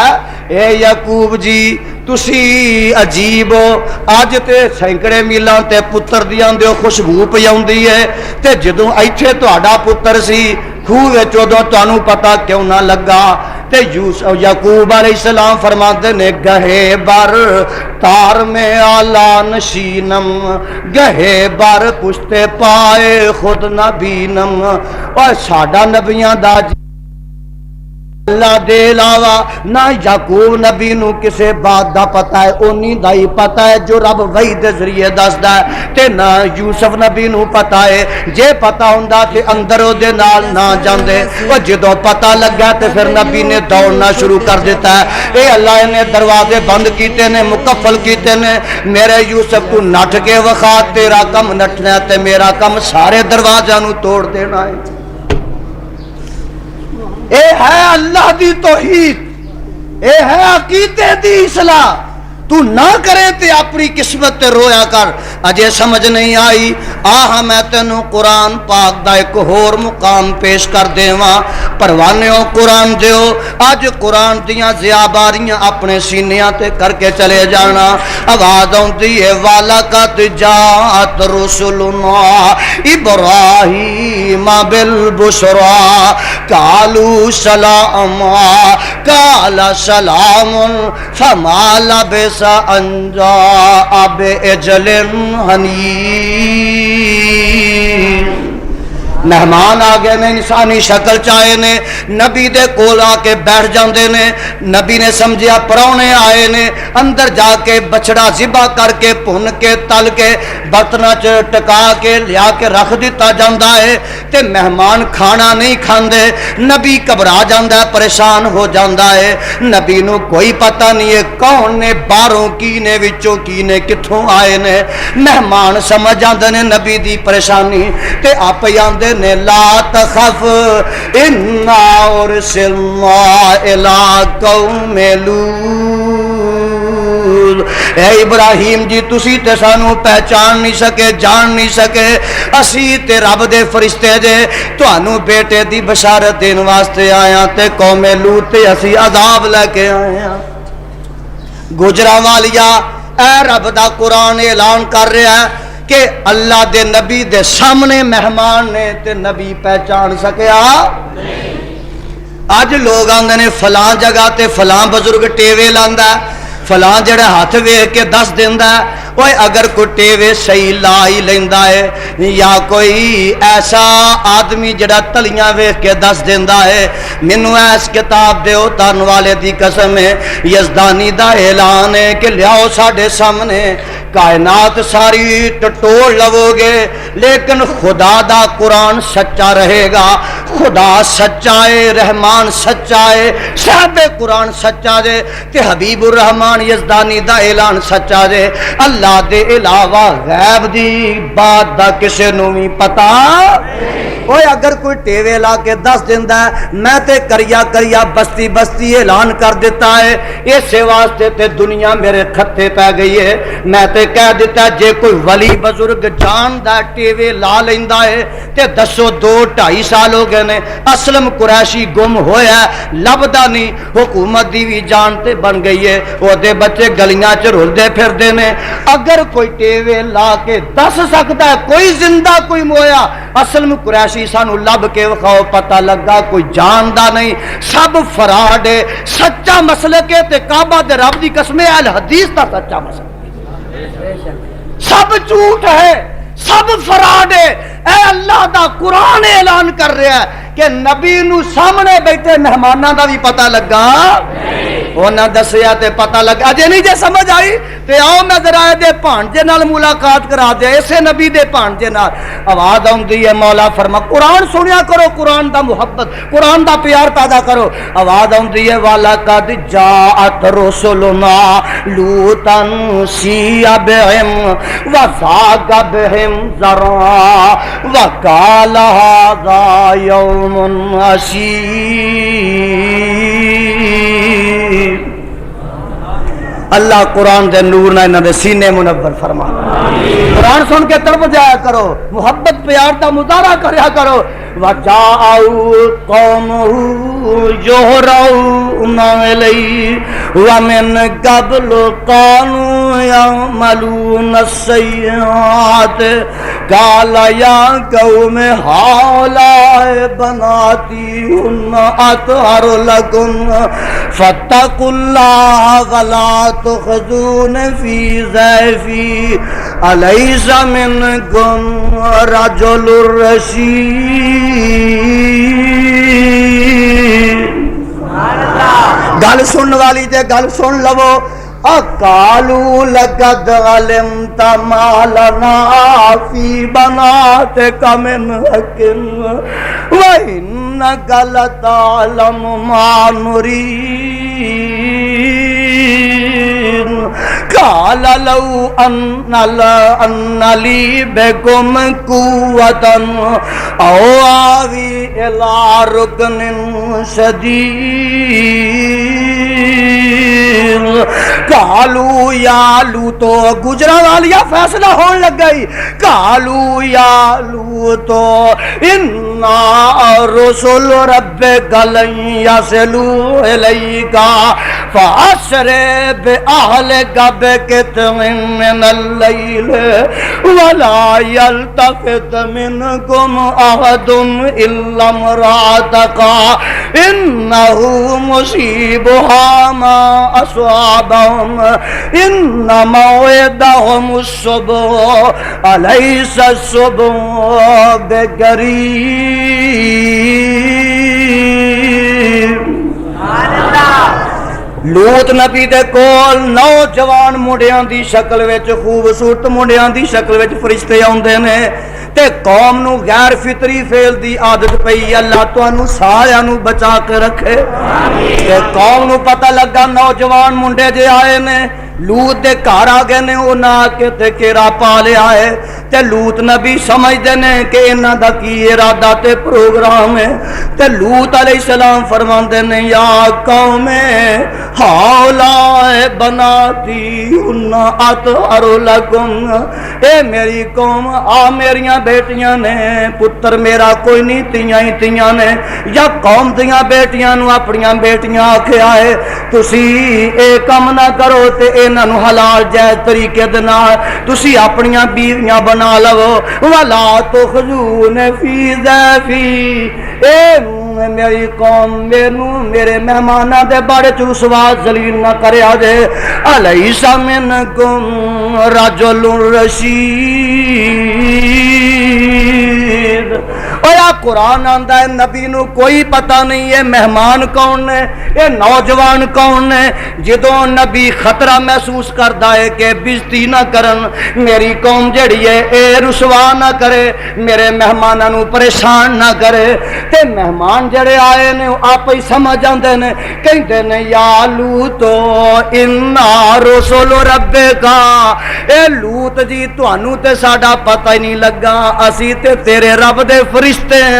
اے یعقوب جی تسی عجیب ہو اج تے سینکڑے میلاں تے پتر دیاں دے خوشبو پئی آوندی ہے تے جدوں ایتھے تہاڈا پتر سی خوہ وچ اودوں تانوں پتہ کیوں نہ لگا تے یعقوب علیہ السلام فرماندے نے گہے بر تار میں آلہ نشینم گہے بر پشتے پائے خود نبینم اور ساڈا نبیاں دا اللہ دے علاوہ نہ یعقوب نبی نو کسے بات دا پتا ہے، اونی دا ہی پتا ہے جو رب وحی دے ذریعے دسدا ہے، تے نہ یوسف نبی نو پتا ہے، جے پتا ہوندا تے اندر او دے نال نہ جاندے، او جدوں پتا لگا تے پھر نبی نے دوڑنا شروع کر دیتا ہے۔ اے اللہ نے دروازے بند کیتے نے، مکفل کیتے نے، میرے یوسف تو نٹ کے وخا، تیرا کم نٹنا تے میرا کم سارے دروازیاں نو توڑ دینا ہے۔ اے ہے اللہ دی توحید، اے ہے عقیدے دی اصلاح۔ تو نہ کرے تے اپنی قسمت تے رویا کر۔ اجے سمجھ نہیں آئی، آہ میں تینوں قرآن پاک دا ایک ہور مقام پیش کر دیواں۔ پروانیوں قرآن دیو، اج قرآن دیاں زیاباریاں اپنے سینیاں تے کر کے چلے جانا۔ آواز آندی ہے وَلَقَدْ جَاءَتْ رُسُلُنَا إِبْرَاهِيمَ بِالْبُشْرَىٰ قَالُوا سَلَامًا قَالَ سَلَامٌ فَمَا لَبِثَ ان جاء بعجل حنیذ۔ مہمان آ گئے نے، انسانی شکل چاہے نے، نبی دے کول آ کے بیٹھ جاندے نے۔ نبی نے سمجھیا پرونے آئے نے، اندر جا کے بچڑا ذبح کر کے بھن کے تل کے برتنا چ ٹکا کے لیا کے رکھ دیتا جاندا ہے، تے مہمان کھانا نہیں کھاندے۔ نبی گھبرا جاندا ہے، پریشان ہو جاندا ہے۔ نبی نو کوئی پتہ نہیں ہے کون نے، باہروں کی نے، وچوں کی نے، کتھوں آئے نے۔ مہمان سمجھ جاندے نے نبی دی پریشانی، تے آپ آندے نے لا تخف انا ارسلنا الی قوم لوط۔ اے ابراہیم جی تسی تے سانو پہچان نہیں سکے، جان نہیں سکے، اسی تے رب دے فرشتے جے، تانوں بیٹے دی بشارت دین واسطے آیا، تے قوم لوط تے اسی عذاب لے کے آیا۔ گجرانوالیا اے رب دا قرآن اعلان کر رہا ہے کہ اللہ دے نبی دے سامنے مہمان نے تے نبی پہچان سکیا نہیں۔ اج لوگ آندے نے فلاں جگہ تے فلاں بزرگ ٹیوے لاندا ہے، فلاں جڑا ہاتھ ویکھ کے دس دیندا ہے۔ اوے اگر کوئی ٹیوے صحیح لا ہی لیندا ہے، یا کوئی ایسا آدمی جڑا تلیاں ویکھ کے دس دیندا ہے، مینوں ایس کتاب دیو تن والے دی قسم ہے، یزدانی دا اعلان ہے کہ لیاؤ ساڈے سامنے، کائنات ساری ٹٹول لو گے لیکن خدا دا قرآن سچا رہے گا۔ خدا سچا ہے، رحمان سچا ہے، صاحب قرآن سچا دے، تے حبیب الرحمان یزدانی دا اعلان سچا دے۔ اللہ دے علاوہ غیب دی بات دا کسے نو بھی پتا اوے اگر کوئی ٹیوے لا کے دس دیندا ہے میں تے کریا کریا بستی بستی اعلان کر دیتا ہے، اسے واسطے تے دنیا میرے کھتے پہ گئی ہے۔ میں تے کہہ دیتا جے کوئی ولی بزرگ جان دا ٹیوے لا لیندا ہے تے دسو 2-2.5 سال ہو گئے نے، اسلم قریشی گم ہویا ہے، لبدا نہیں، حکومت دی بھی جان تے بن گئی ہے، وہ دے بچے گلیاں چ رلدے پھردے نے۔ اگر کوئی ٹیوے لا کے دس سکتا ہے کوئی زندہ کوئی مویا، اسلم قریشی سانو لب کے وکھاؤ، پتہ لگا کوئی جاندا نہیں، سب فراڈ ہے۔ سچا مسلک ہے تے کعبہ دے رب دی قسم اہل حدیث دا سچا مسلک، سب جھوٹ ہے، سب فراڈ ہے۔ اے اللہ دا قرآن اعلان کر رہا ہے کہ نبی نو سامنے بیٹھے مہماناں دا بھی پتہ لگا، انہاں دسیا تے پتہ لگا۔ اجے نہیں جے سمجھ آئی تے آؤ میں ذرا دے بھانجے نال ملاقات کرا دے، اسے نبی دے بھانجے نال۔ آواز آندی ہے مولا فرما قرآن سنیا کرو، قرآن دا محبت، قرآن دا پیار پیدا کرو۔ آواز آندی ہے وَلَقَدْ جَاءَتْ رُسُلُنَا لُوطًا سِیَّ بِهِمْ وَضَاقَ بِهِمْ ذَرْعًا وَقَالَ هَذَا يَوْمٌ عَسِيرٌ۔ اللہ قرآن دے نور نہ انہاں دے سینے منور فرما۔ قرآن سن کے تڑپ جایا کرو، محبت پیار دا مظاہرہ کریا کرو۔ وَجَاءُوا قَوْمُهُ يُهْرَعُونَ إِلَيْهِ وَمِنْ قَبْلُ كَانُوا يَعْمَلُونَ السَّيِّئَاتِ قَالَ يَا قَوْمِ هَؤُلَاءِ بَنَاتِي هُنَّ أَطْهَرُ لَكُمْ فَاتَّقُوا اللَّهَ وَلَا تُخْزُونِ فِي ضَيْفِي أَلَيْسَ مِنكُمْ رَجُلٌ رَشِيدٌ۔ گل سن والی جے گل سن لو اقالو لقد علمت ما لنا فی بناتک من حق وانک لتعلم ما نرید قال لو ان لی بکم قوة او آوی الی رکن شدید کالو یا لوتو گجرا والیا فیصلہ ہون لگ گئی کالو یا لوتو انا رسول ربک لن یصلوا الیک فاسر باہلک بقطع من اللیل ولا یلتفت منکم احد الا امرأتک انہ مصیبها ما اصابهم ان موعدهم الصبح الیس الصبح بقریب لوت نبی دے کول نوجوان منڈیاں دی شکل وچ خوبصورت منڈیاں دی شکل وچ فرشتے آوندے نے تے قوم نو غیر فطری فعل دی عادت پئی اللہ تانوں سارے نو بچا کے رکھے تے قوم نو پتہ لگا نوجوان منڈے جے آئے نے لوت دے گھر آ گئے نے انہاں کے تے کیرا پا لیا ہے تے لوت نبی سمجھدے نے کہ انہاں دا کی ارادہ تے پروگرام ہے تے لوت علیہ السلام فرماندے نے یا قوم ہاؤلائے بناتی انہا اطہر لکم اے میری قوم آ میریاں بیٹیاں نے پتر میرا کوئی نہیں تیاں ہی تیاں نے یا قوم دیاں بیٹیاں نو اپنیاں بیٹیاں آکھے آئے تسی اے کم نہ کرو تے انہاں نو حلال جائز طریقے دے نال تسی اپنیاں بیویاں بنا لو ولا تخزون فی ضیفی اے میری قوم میرے مہمانہ دے بڑے چوسوا ذلیل نہ کریا جے الیس منکم رجل رشید اویا قرآن آندا ہے نبی نو کوئی پتہ نہیں ہے مہمان کون نے یہ نوجوان کون نے جدوں نبی خطرہ محسوس کردا ہے کہ بےزتی نہ کرن میری قوم جڑی ہے اے رسوا نہ کرے میرے مہماناں نو پریشان نہ کرے تے مہمان جڑے آئے نے آپ ہی سمجھ آندے نے کہندے نے یا لوتو انا رسول ربک اے لوت جی تانوں تے ساڈا پتہ ہی نہیں لگا اسی تے تیرے رب دے فرشتے ہیں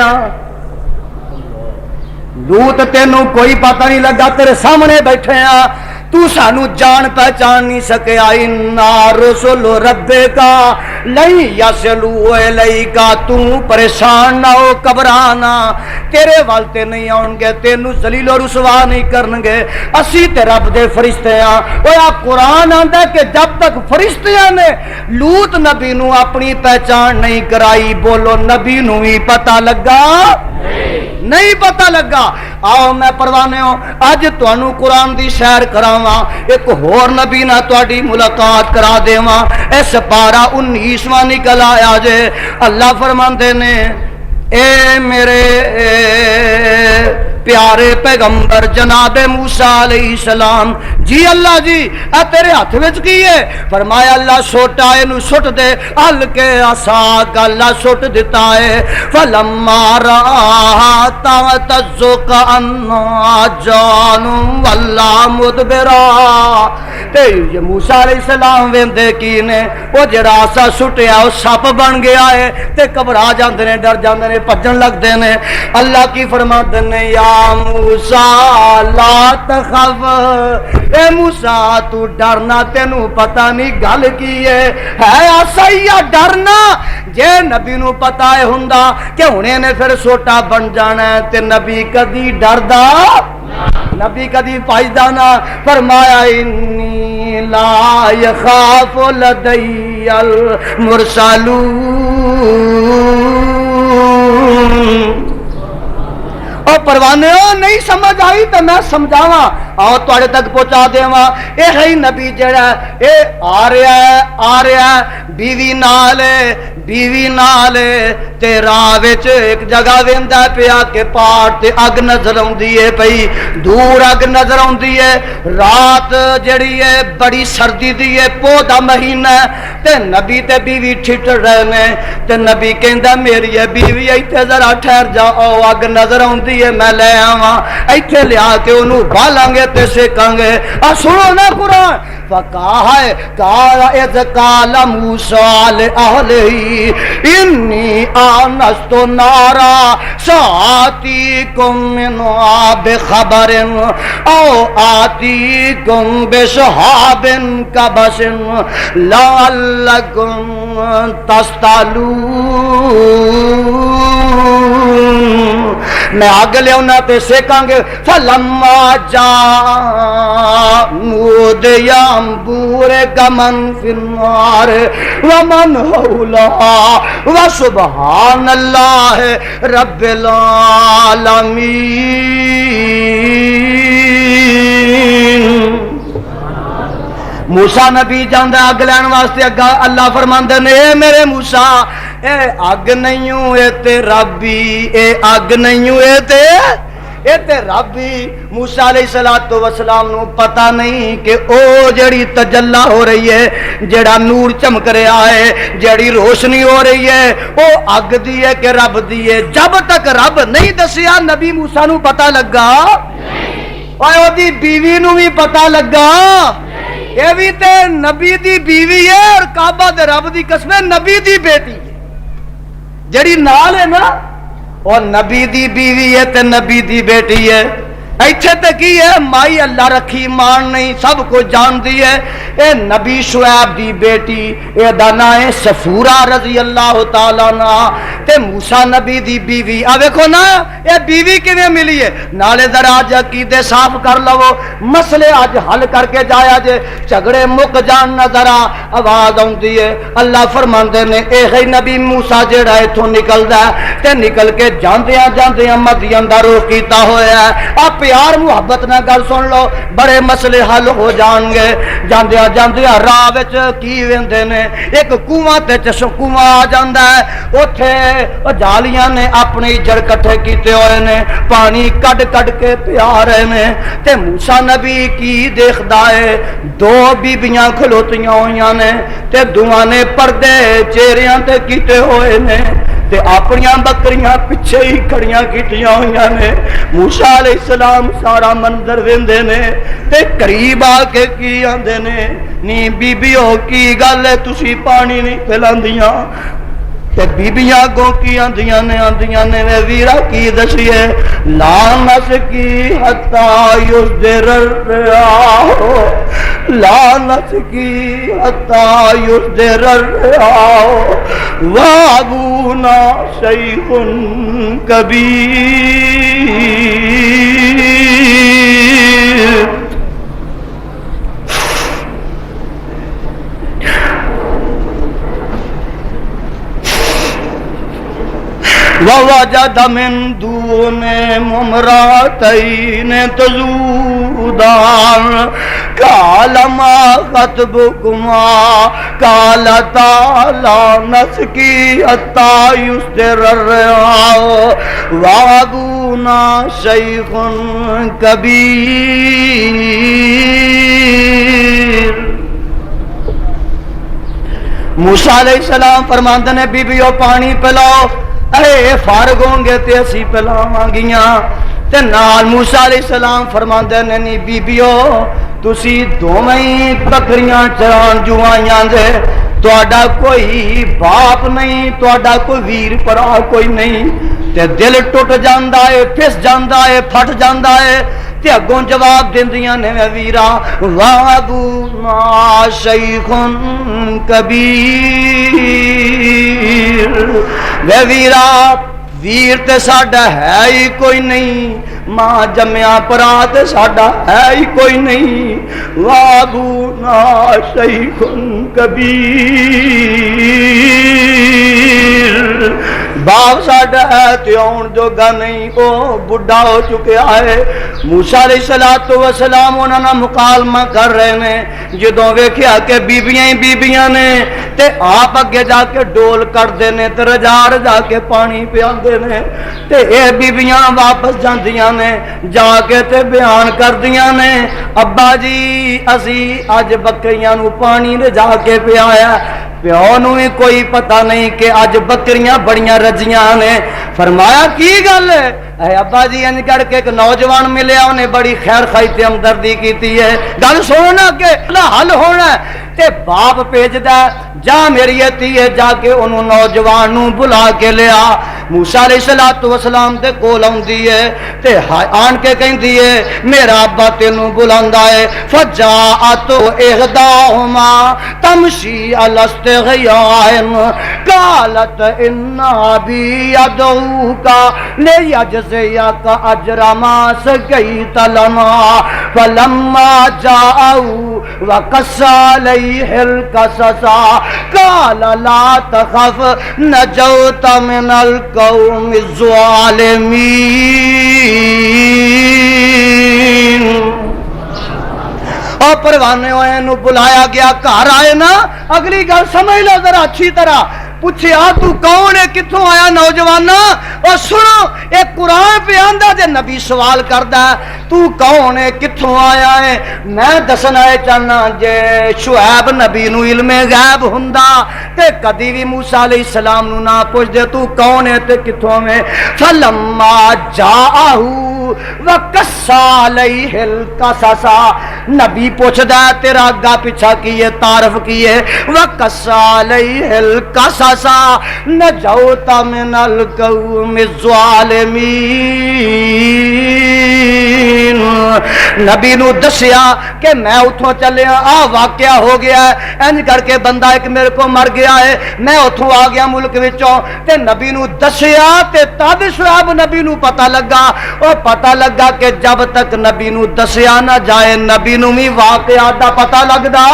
لوت تینوں کوئی پتہ نہیں لگا تیرے سامنے بیٹھے ہیں تو سانو جان پہچان نہیں سکیا انا رسول ربک لن یصلوا الیک تو پریشان نہ ہو گھبرانا تیرے وال تے نہیں آن گے تینوں ذلیل و رسوا نہیں کرن گے اسی تے رب دے فرشتے ہاں اویا قرآن آندا ہے کہ جب تک فرشتیاں نے لوت نبی نو اپنی پہچان نہیں کرائی بولو نبی نو ہی پتہ لگا نہیں پتہ لگا آؤ میں پروانے ہوں اج تانوں قرآن دی سیر کراواں ایک ہور نبی نہ تہاڈی ملاقات کرا دیواں اس پارا 19واں نکل آیا جے اللہ فرماندے نے اے میرے پیارے پیغمبر جناب موسیٰ علیہ السلام جی اللہ جی اے تیرے ہاتھ وچ کی ہے فرمایا اللہ سوٹا اینو سٹ دے ہل کے عصا اللہ سٹ دیتا ہے فلما رآها تهتز كأنها جان ولا مدبرا تے موسیٰ علیہ السلام ویندے کی نے او جڑا عصا سٹیا او سپ بن گیا ہے تے گھبرا جاندے نے ڈر جاندے نے بھجن لگدے نے اللہ کی فرماتے نے یا موسیٰ لا تخف اے موسیٰ تو ڈرنا تینوں پتہ نہیں گل کی ہے ایسا ہی ڈرنا جے نبی نو پتہ ہے ہوندا کہ ہنے نے پھر سوٹا بن جانا ہے تے نبی کدی ڈردا نبی کدی پاجدا نہ فرمایا انی لا یخاف لدی المرسلون اور پروانے نہیں سمجھ آئی تو میں سمجھاواں آؤ تواڈے تک پہنچا دیواں۔ یہ نبی جڑا اے آ رہا ہے بیوی نال تے راہ وچ ایک جگہ ویندا پیا کہ پہاڑ تے اگ نظر آندی ہے پئی، دور اگ نظر آندی ہے، رات جڑی ہے بڑی سردی دی ہے، پو دا مہینہ ہے تے نبی تے بیوی ٹھٹر رہے نے تے نبی کہندا میری ہے بیوی ایتھے ذرا ٹھہر جا، اگ نظر آندی ہے میں لے آواں، ایتھے لیا کے اونوں بالاں گے تے سیکاں گے۔ سنو نا قرآن فقاہ قال اذ قال موسیٰ لأہلہ انی آنست نارا سآتیکم منہا بخبر او آتیکم بشہاب قبس لعلکم تصطلون۔ میں آگ لے انہاں تے سیکاں گے۔ فلما جاء نودیا بورک من فی النار ومن حولہا وسبحان اللہ رب العالمین۔ موسیٰ نبی جاندہ اگ لین واسطے، اگا اللہ فرماندے نے اے میرے موسیٰ اے اگ نہیں ہوں اے تے ربی، اے اگ نہیں ہوں اے تے ربی۔ موسیٰ علیہ السلام نو پتہ نہیں کہ او جڑی تجلی ہو رہی ہے، جڑا نور چمک رہا ہے، جڑی روشنی ہو رہی ہے، او اگ دی ہے کہ رب دی ہے۔ جب تک رب نہیں دسیا نبی موسیٰ نو پتہ لگا، اور او دی بیوی نو بھی پتہ لگا، یہ بھی تے نبی دی بیوی ہے اور کعبہ دے رب دی قسم نبی دی بیٹی ہے، جڑی نال ہے نا اور نبی دی بیوی ہے تے نبی دی بیٹی ہے۔ ایتھے تے کی ہے مائی اللہ رکھی مان نہیں سب کو جان دی ہے۔ اے نبی شعیب دی بیٹی اے دا نام ہے صفورہ رضی اللہ تعالیٰ عنہ تے موسیٰ نبی دی بیوی۔ آ ویکھو نا اے بیوی کیویں ملی ہے، نالے ذرا اج عقیدے صاف کر لو، مسئلے اج حل کر کے جایا جے، جھگڑے مک جان نہ ذرا آواز آندی ہے۔ اللہ فرماندے نے اے ہے نبی موسیٰ جڑا ایتھوں نکلدا ہے تے نکل کے جاندیاں مدین دا رخ کیتا ہویا ہے۔ آپ پیار محبت نہ گل سن لو، بڑے مسئلے حل ہو جان گے۔ جاندیاں راہ وچ کی ویندے نے، ایک کنواں تے کنواں آ جاندا ہے، اوتھے جالیاں نے اپنے جڑ کٹھے کیتے ہوئے نے، پانی کڈ کڈ کے پیا رہے نے تے موسیٰ نبی کی دیکھدا ہے، دو بیبیاں کھلوتیاں ہوئیاں نے تے دوواں نے پردے چہریاں تے کیتے ہوئے نے تے اپنیاں بکریاں پیچھے ہی کھڑیاں کیتیاں ہوئیاں نے۔ موسیٰ علیہ السلام سارا منظر ویندے نے تے قریب آ کے کی آندے نے نی بیبیو کی گل ہے تسی پانی نہیں پلاندیاں تے بیبیاں گو کی آندیاں نے وے ویرا کی دسیے لا نسکی حتی یصدر الرعاء لا نسکی حتی یصدر الرعاء وابونا شیخ کبیر۔ ووجد من دون امرأتين تذودان قال ما خطبكما قالتا لا نسقي حتى يصدر الرعاء وابونا شيخ كبير۔ موسیٰ علیہ السلام فرماندے نے بیبیو پانی پلاؤ، اے فارغ ہوں گے تے اسی پلاواں گیاں تے نال موسیٰ علیہ السلام فرماندے نے نی بیبیو تسی دوویں بکریاں چران جوائیاں دے، تہاڈا کوئی باپ نہیں، تہاڈا کوئی ویر پرا کوئی نہیں تے دل ٹوٹ جاندا ہے، پھس جاندا ہے، پھٹ جاندا ہے تے اگوں جواب دیندیاں نے ویرا وابونا شیخ کبیر۔ وے ویرا ویر تے ساڈا ہے ہی کوئی نہیں، ماں جمیا پرا تے ساڈا ہے ہی کوئی نہیں، وابونا شیخ کبیر۔ باپ ساڈا ہے تے آن جوگا نہیں، او بڈھا ہو چکیا ہے۔ موسیٰ علیہ السلام انہاں نال مکالمہ کر رہے نے، جدوں ویکھیا کہ بیبیاں ہی بیبیاں نے تے آپ اگے جا کے ڈول کردے نے تے رجا رجا کے پانی پیاندے نے، تے اے بیبیاں واپس جاندیاں نے، جا کے تے بیان کردیاں نے ابا جی اسی اج بکریاں نو پانی رجا کے پیایا۔ پیو نو بھی کوئی پتہ نہیں کہ اج بکریاں بڑیاں رجیاں نے۔ فرمایا کی گل ہے؟ اے ابا جی انج کر کے ایک نوجوان ملیا، انہیں بڑی خیر خائی تے ہمدردی کیتی ہے، گل سننا کہ حل ہونا ہے۔ تے باپ بھیجدا جا میری اتی ہے، جا کے انہوں نوجوان نو بلا کے لیا۔ موسیٰ علیہ السلام دے کول آندی ہے تے آن کے کہندی ہے میرا ابا تینوں بلاندا ہے۔ فجاءت احداہما تمشی علی استحیاء قالت ان ابی یدعوک لیجزیک اجر ما سقیت لنا فلما جاءوا وقص علیہ القصص قال لا تخف نجوت من القوم الظالمین۔ اور پروانے ہوئے نو بلایا گیا، گھر آئے نا، اگلی گل سمجھ لو ذرا اچھی طرح۔ پوچھیا تو کون ہے، کتھوں آیا نوجوانا؟ اور سنو ایک قرآن پہ آندا جے نبی سوال کردا ہے تو کون ہے، کتھوں آیا ہے؟ میں دسنا ہے چاہنا جے شعیب نبی نو علم غیب ہوندا تے کدی بھی موسیٰ علیہ السلام نو نہ پوچھ دے تو کون ہے تے کتھوں میں۔ فلما جاءہ وقص علیہ القصص، نبی پوچھدا ہے تیرا اگا پیچھا کیے، تعارف کیے۔ وقص علیہ القصص نجوت من القوم الظالمین، نبی نو دسیا کہ میں اتھوں چلیا، آ واقعہ ہو گیا ہے، انج کر کے بندہ ایک میرے کو مر گیا ہے، میں اتھوں آ گیا ملک وچوں، تے نبی نو دسیا تے تد شعیب نبی نو پتہ لگا۔ اور پتہ لگا کہ جب تک نبی نو دسیا نہ جائے نبی نو بھی واقعات دا پتہ لگدا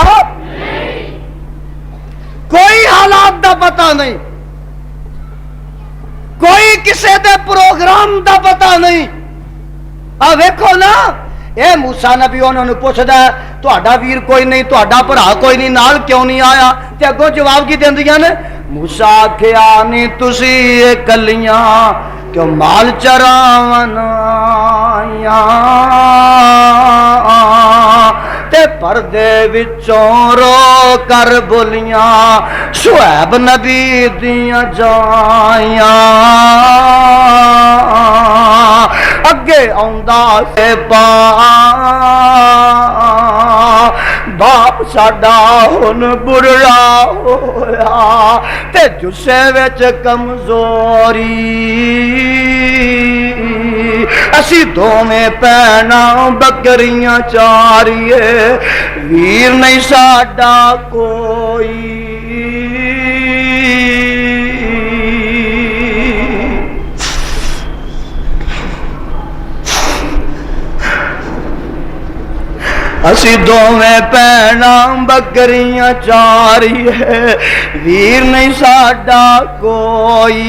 کوئی، حالات دا پتہ نہیں، کوئی کسے دے پروگرام دا پتہ نہیں۔ ویکھو نا اے موسیٰ نبی انہوں نے پوچھدا ہے تہاڈا ویر کوئی نہیں، تہاڈا بھرا کوئی نہیں، نال کیوں نہیں آیا؟ تے اگوں جواب کی دیندیاں نے؟ موسیٰ آکھیا نہیں تسی کلیاں کیوں مال چراون آیاں تے پردے وچوں رو کر بولیاں شعیب نبی دیاں جائیاں، اگے آندا سے باپ ساڈا ہن بڑھڑا ہویا تے جسے وچ کمزوری، اسی دوویں بھیناں بکریاں چاریے، ویر نہیں ساڈا کوئی۔ اسی دوویں بھیناں بکریاں چاریے، ویر نہیں ساڈا کوئی۔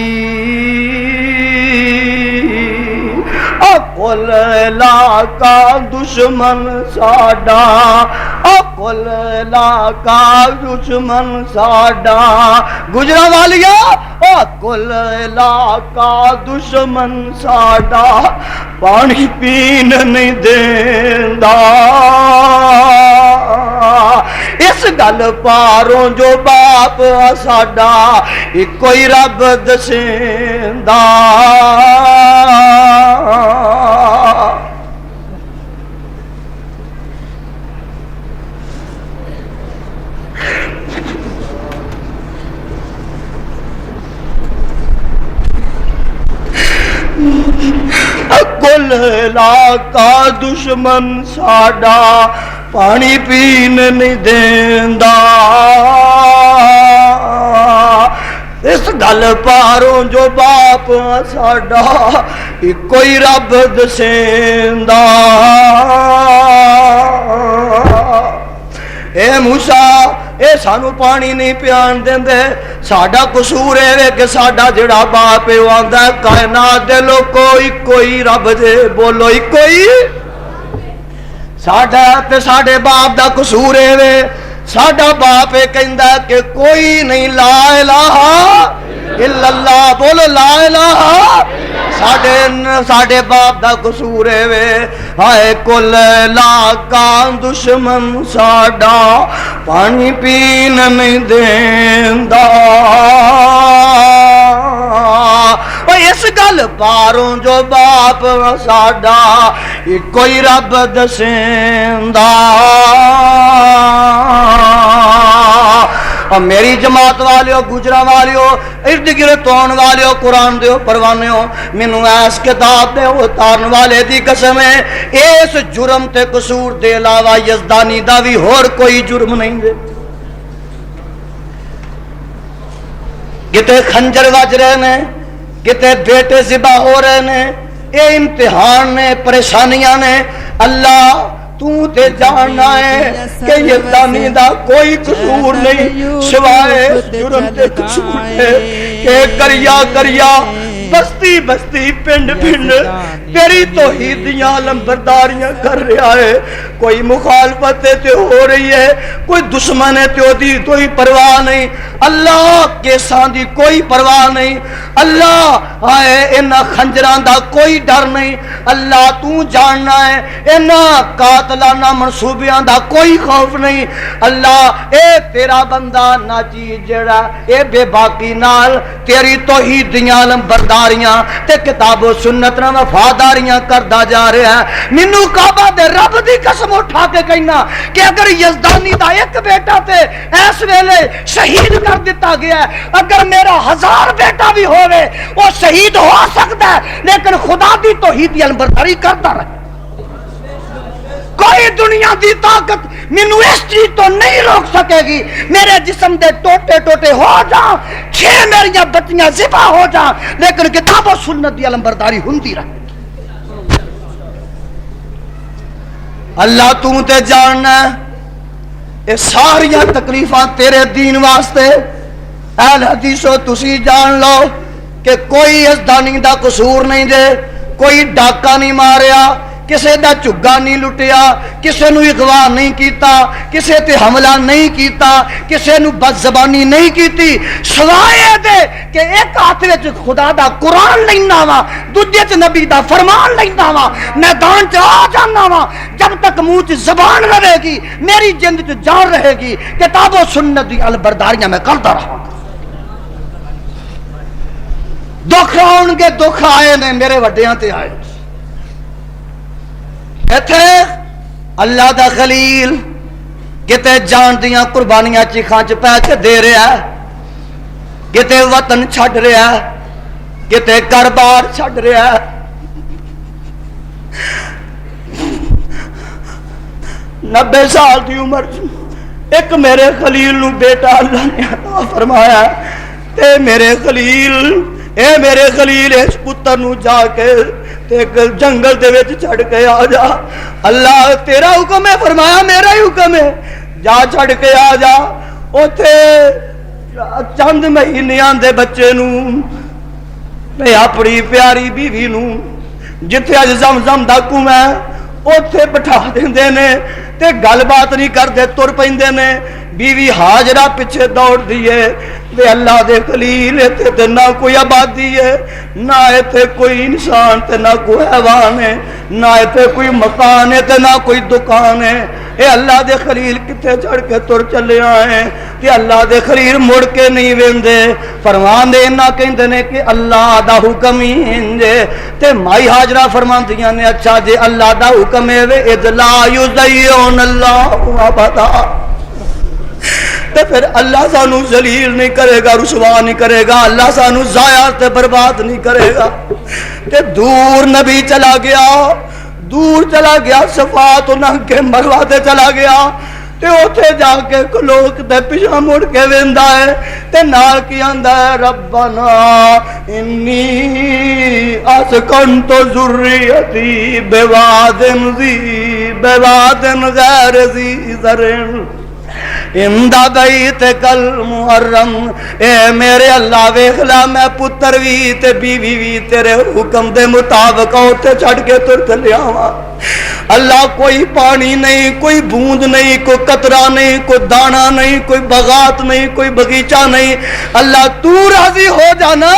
کل علاقہ دشمن ساڈا، کل علاقہ دشمن ساڈا، گجرا والیا کل علاقہ دشمن ساڈا، پانی پین نہیں دیندا، اس گل پاروں جو باپ ساڈا کوئی رب دسیندا۔ کل علاقہ دشمن ساڈا، پانی پین نہیں دیندا، اس گل پاروں جو باپ ساڈا کوئی رب دسیندا۔ اے موسیٰ اے سانو پانی نہیں پیان دیندے، ساڈا قصور ہے کہ ساڈا جڑا باپ ہے وہ آندا ہے کائنات دے لوکو کوئی رب دے، بولو کوئی ساڈا تے ساڈے باپ دا قصور ہے ساڈا باپ یہ کہندا ہے کہ کوئی نہیں لا الہ الا اللہ، بولو لا الہ، ساڈے باپ دا قصور ہے ہائے کل لاکاں دشمن ساڈا پانی پین نہیں دیندا، اس گل پاروں جو باپ ساڈا کوئی رب دسیندا۔ اور میری جماعت والیو، گجرا والیو، ارد گرد آن والیو، قرآن دیو پروانے ہو، مینو ایس کتاب دے اتارن والے دی قسم ہے اس جرم تے قصور دے علاوہ یزدانی دا بھی اور کوئی جرم نہیں دے۔ کتے خنجر وج رہے نے، کتے بیٹے ذبح ہو رہے نے، اے امتحان نے، پریشانیاں نے، اللہ تو تے جاننا ہے کہ یزدانی دا کوئی قصور نہیں سوائے اس جرم تے قصور ہے کہ کریا کریا بستی بستی پنڈ پنڈ تیری توحیدیاں لمبرداریاں کر رہا ہے، کوئی مخالفت تے ہو رہی ہے، کوئی دشمن ہے تے دی کوئی پرواہ نہیں، اللہ کیساں دی کوئی پرواہ نہیں، اللہ آئے انہاں خنجران دا کوئی ڈر نہیں، اللہ تو جاننا ہے انہاں قاتلانہ منصوبیاں دا کوئی خوف نہیں، اللہ اے تیرا بندہ ناچیز جڑا اے بے باقی نال تیری توحیدیاں لمبرداریاں تے کتاب و سنت نہ وفاداریاں کردا جا رہا ہے۔ مینوں کعبہ دے رب دی قسم اٹھا کے کہنا کہ اگر یزدانی دا ایک بیٹا تے اس ویلے شہید کر دیتا گیا ہے، اگر میرا 1000 بیٹا بھی ہوئے وہ شہید ہو سکتا ہے، لیکن خدا دی توحید علمبرداری کرتا رہے۔ کوئی دنیا دی طاقت مینوں اس چیز تو نہیں روک سکے گی، میرے جسم دے ٹوٹے ٹوٹے ہو جاؤں، 6 میریاں بچیاں ذبح ہو جاؤں، لیکن کتاب و سنت دی علمبرداری ہوندی رہے۔ اللہ تو تے جاننا اے ساریاں تکلیفاں تیرے دین واسطے، اہل حدیثو تسی جان لو کہ کوئی یزدانی دا قصور نہیں دے، کوئی ڈاکہ نہیں ماریا، کسے دا چگا نہیں لٹیا، کسے نو اغوا نہیں کیتا، کسے تے حملہ نہیں کیتا، کسے نو بد زبانی نہیں کیتی، سوائے دے کہ ایک ہاتھ وچ خدا دا قرآن لینا وا، دوجے تے نبی دا فرمان لینا وا، میدان تے آ جانا وا، جب تک منہ تے زبان رہے گی میری جند تے جان رہے گی، کتاب و سنت دی علمبرداریاں میں کرتا رہا گا۔ دکھ آن گے، دکھ آئے نے، میرے وڈیاں تے آئے، ایتھے اللہ دا خلیل کتے جان دیاں قربانیاں چیخاں چ پہ کے دے رہا ہے، کتے وطن چھڈ رہا ہے، کتے گھر بار چھڈ رہا ہے۔ 90 سال دی عمر ایک میرے خلیل نو بیٹا اللہ نے عطا فرمایا، تے میرے خلیل اس پتر نو جا کے جنگل دے وچ چھڑ کے آ جا، اللہ تیرا حکم ہے، فرمایا میرا ہی حکم ہے، جا چھڑ کے آ جا۔ اوتھے چند مہینیاں دے بچے نو تے اپنی پیاری بیوی نو جتھے اج زمزم دا کنواں ہے اوتھے بٹھا دیندے نے تے گل بات نہیں کردے، تر پیندے نے، بیوی ہاجرہ پیچھے دوڑ دیئے، تے اللہ دے خلیل تے نہ کوئی آبادی ہے، نہ ایتھے کوئی انسان تے نہ کوئی حیوان ہے، نہ ایتھے کوئی مکان ہے تے نہ کوئی دکان ہے، اے اللہ دے خلیل کتے چڑھ کے تر چلے آئے، تے اللہ دے خلیل مڑ کے نہیں ویندے، فرمان دے نہ کہندے نے کہ اللہ دا حکم ہی انجے، تے مائی ہاجرہ فرمان دیاں نے اچھا جے اللہ دا حکم ہے وے اذ لا یضیعون اللہ ابدا، تے پھر اللہ سانو ذلیل نہیں کرے گا، رسوا نہیں کرے گا، اللہ سانو ضائع تے برباد نہیں کرے گا۔ تے دور نبی چلا گیا، دور چلا گیا، صفات نہ کے مروہ تے چلا گیا، تے اوتھے جا کے لوگ تے پیچھے مڑ کے ویندا ہے تے نال کی آندا ہے ربنا انی اسکنت ذریتی بواد غیر ذی زرع، اندا بیت کل محرم، اے میرے اللہ ویکھ لا میں پتر بھی تے بیوی بھی تیرے حکم دے مطابق اوتے چھڑ کے تر چلیا ہاں اللہ، کوئی پانی نہیں، کوئی بوند نہیں، کوئی قطرہ نہیں، کوئی دانہ نہیں، کوئی بغات نہیں، کوئی بغیچہ نہیں، اللہ تو راضی ہو جانا،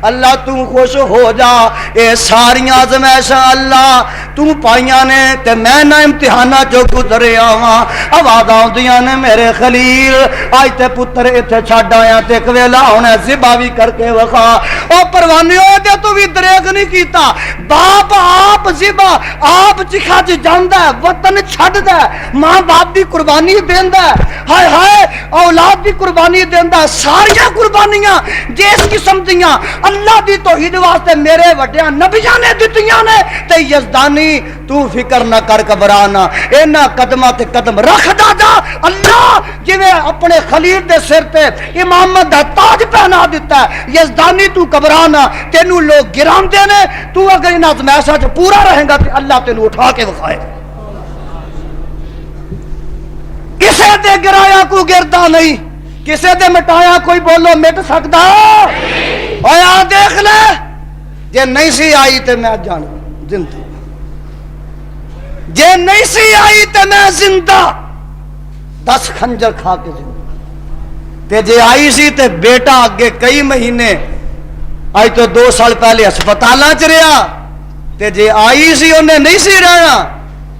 اللہ تو خوش ہو جا۔ اے ساری آزمائشاں اللہ تو پائیاں نے تے میں نہ امتحانہ جو گزرے آواں، آواز آؤندیاں نے میرے خلیل آج تے پتر ایتھے چھڈ آیا تے ایک ویلا ہونا ذبح بھی کر کے وکھا۔ او پروانیو دے تو بھی دریغ نہیں کیتا، باپ آپ ذبح آپ چکھا چ جاندا ہے، وطن چھڈدا ہے، ماں باپ دی قربانی دیندا ہے، ہائے ہائے اولاد دی قربانی دیندا ہے، ساریاں قربانیاں جس قسم دیاں اللہ دی توحید واسطے میرے وڈیاں نبیاں نے دتیاں نے، تے یزدانی تو فکر نہ کر گھبرانا، اینا قدماں تے قدم رکھدا جا۔ اللہ جویں اپنے خلیل دے سر تے امامت دا تاج پہنا دیتا ہے، یزدانی تو گھبرانا، تینوں لوگ گراندے نے، تو اگر ان آزمائشاں چ پورا رہے گا تے اللہ تینوں اٹھا کے وکھائے۔ کسے دے گرایا کو گردا نہیں، کسے دے مٹایا کوئی بولو مٹ سکتا؟ اویا دیکھ لے جے نہیں سی آئی تے میں جانا زندہ، جے نہیں سی آئی تے میں زندہ 10 خنجر کھا کے زندہ، تے جے آئی سی تے بیٹا اگے کئی مہینے آئی تو 2 سال پہلے ہسپتالاں چ رہا، تے جے آئی سی انہیں نہیں سی رہنا،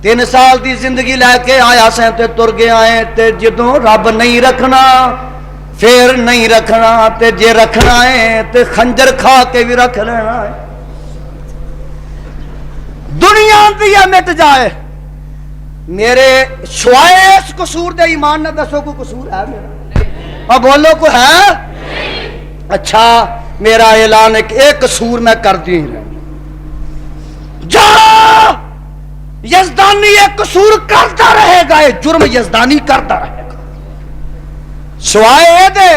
3 سال دی زندگی لے کے آیا سیں تے تر گئے آئے، تے جدوں رب نہیں رکھنا پھر نہیں رکھنا، تے جے رکھنا ہے تے خنجر کھا کے بھی رکھ لینا ہے۔ دنیا دیا مٹ جائے میرے سوائے اس قصور دے ایمان نہ دسو کوئی قصور ہے میرا؟ اب بولو کوئی ہے؟ اچھا میرا اعلان ایک قصور میں کر دی جا، یزدانی ایک قصور کرتا رہے گا، یہ جرم یزدانی کرتا رہے گا، سوائے دے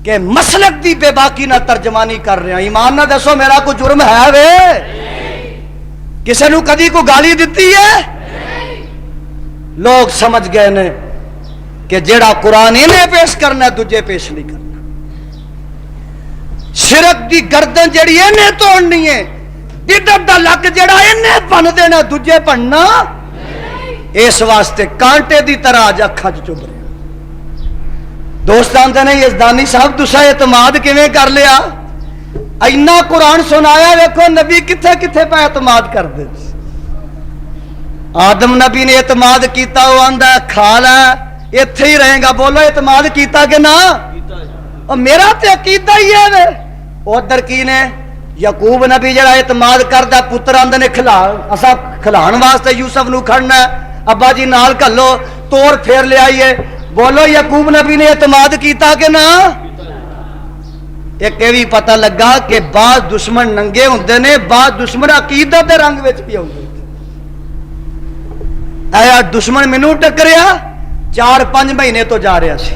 کہ مسلک دی بے باکی نہ ترجمانی کر رہے ہیں۔ ایمان نہ دسو میرا کوئی جرم ہے وے؟ کسے نو کدی کو گالی دیتی ہے؟ لوگ سمجھ گئے نے کہ جیڑا قرآن انہیں پیش کرنا ہے دجے پیش نہیں کرنا، شرک دی گردن جیڑی انہیں توڑنی ہے، بدعت دا لک جیڑا انہیں بن دینا دجے بننا، اس واسطے کانٹے دی طرح آج اکھا چ چب رہے۔ دوستان تے نہیں یزدانی صاحب تسا اعتماد کیویں کر لیا؟ اینا قرآن سنایا، ویکھو نبی کتھے کتھے پہ اعتماد کر دے۔ آدم نبی نے اعتماد کیتا، وہ آندا ہے کھا لے ایتھے ہی رہے گا، بولو اعتماد کیتا کہ نہ؟ اور میرا تے عقیدہ ہی ہے وے۔ ادھر کی نے یعقوب نبی جڑا اعتماد کردا، پتر آندے نے کھلا اسا کھلان واسطے یوسف نو کھڑنا ہے، ابا جی نال کھلو توڑ پھیر لے آئیے، بولو یعقوب نبی نے اعتماد کیتا کہ نہ؟ ایک بھی پتہ لگا کہ بعض دشمن ننگے ہوندے نے، بعض دشمن عقیدت دے رنگ وچ بھی ہوندے۔ اے دشمن مینوں ٹکریا 4-5 مہینے تو جا رہا سی،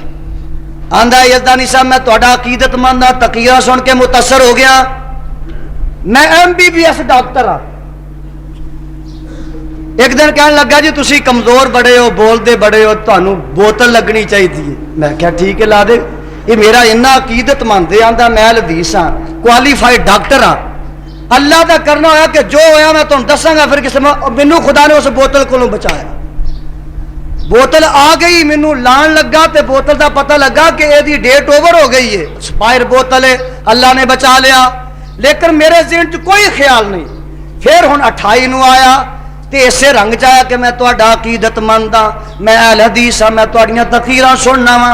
آندا یزدانی صاحب میں تہاڈا عقیدت مند ہاں، تقیہ سن کے متاثر ہو گیا، میں MBBS ڈاکٹر ہاں۔ ایک دن کہنے لگا جی تسی کمزور بڑے ہو، بول دے بڑے ہو، تانوں بوتل لگنی چاہیے۔ میں کہا ٹھیک ہے لا دے، یہ میرا اتنا عقیدت مند ہے، آندا میں حدیث ہاں، کوالیفائڈ ڈاکٹر ہاں، اللہ دا کرنا ہویا کہ جو ہویا میں تمہیں دساں گا، پھر کسی مینوں خدا نے اس بوتل کو بچایا۔ بوتل آ گئی، مینوں لان لگا تے بوتل دا پتہ لگا کہ یہ ڈیٹ اوور ہو گئی ہے، سپائر بوتل ہے، اللہ نے بچا لیا، لیکن میرے ذہن چ کوئی خیال نہیں۔ پھر ہن 28 نو آیا تے اسے رنگ چایا کہ میں تہاڈا عقیدت مند ہاں، میں اہل حدیث ہاں، میں تہاڈیاں تقریراں سننا وا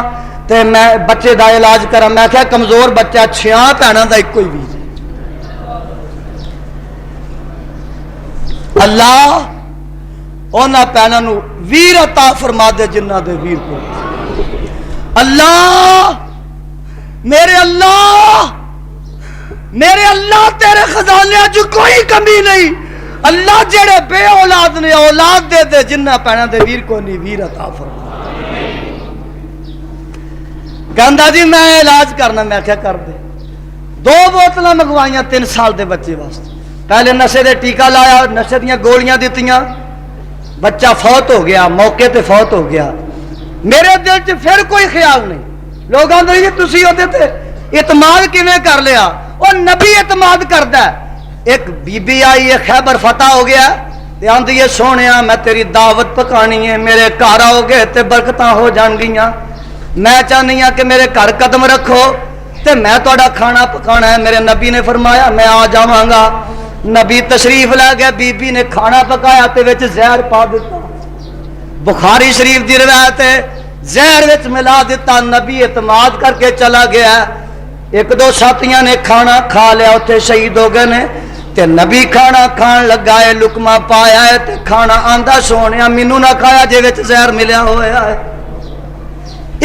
تے میں بچے دا علاج کراں۔ میں کہا کمزور بچہ 6 بھیناں دا ایکو ہی بیج، اللہ اونا بھیناں نو ویر عطا فرما دے جنہ دے ویر کو۔ اللہ میرے اللہ تیرے خزانے جو کوئی کمی نہیں، اللہ جڑے بے اولاد نے اولاد دے دے، جنہ بھیناں دے ویر کو نہیں ویر عطا فرما۔ کہندا جی میں علاج کرنا، میں کیا کر دے۔ 2 بوتلاں منگوائیاں 3 سال دے بچے واسطے، پہلے نشے دے ٹیکہ لایا، نشے دیاں گولیاں دتیاں، بچہ فوت ہو گیا، موقع تے فوت ہو گیا۔ میرے دل چ پھر کوئی خیال نہیں. لوگ آندے جی تسی اودے تے اعتماد کیویں کر لیا؟ او نبی اعتماد کردا ہے. ایک بی بی آئی ہے، خیبر فتح ہو گیا تے آندی ہے سونیا میں تیری دعوت پکانی ہے، میرے گھر آؤ گے تے برکتاں ہو جان گیاں. میں چاہنی ہاں کہ میرے گھر قدم رکھو تے میں تہاڈا کھانا پکانا ہے. میرے نبی نے فرمایا میں آ جاواں گا. نبی تشریف لے گئے، بی بی نے کھانا پکایا تے وچ زہر پا دیتا. بخاری شریف دی روایت ہے زہر وچ ملا دیتا. نبی اعتماد کر کے چلا گیا. ایک دو ساتھیاں نے کھانا کھا لیا، اتنے شہید ہو گئے نے. تے نبی کھانا کھان لگا ہے، لقمہ پایا ہے تے کھانا آندا سونیا مینوں نہ کھایا جے وچ زہر ملیا ہویا ہے.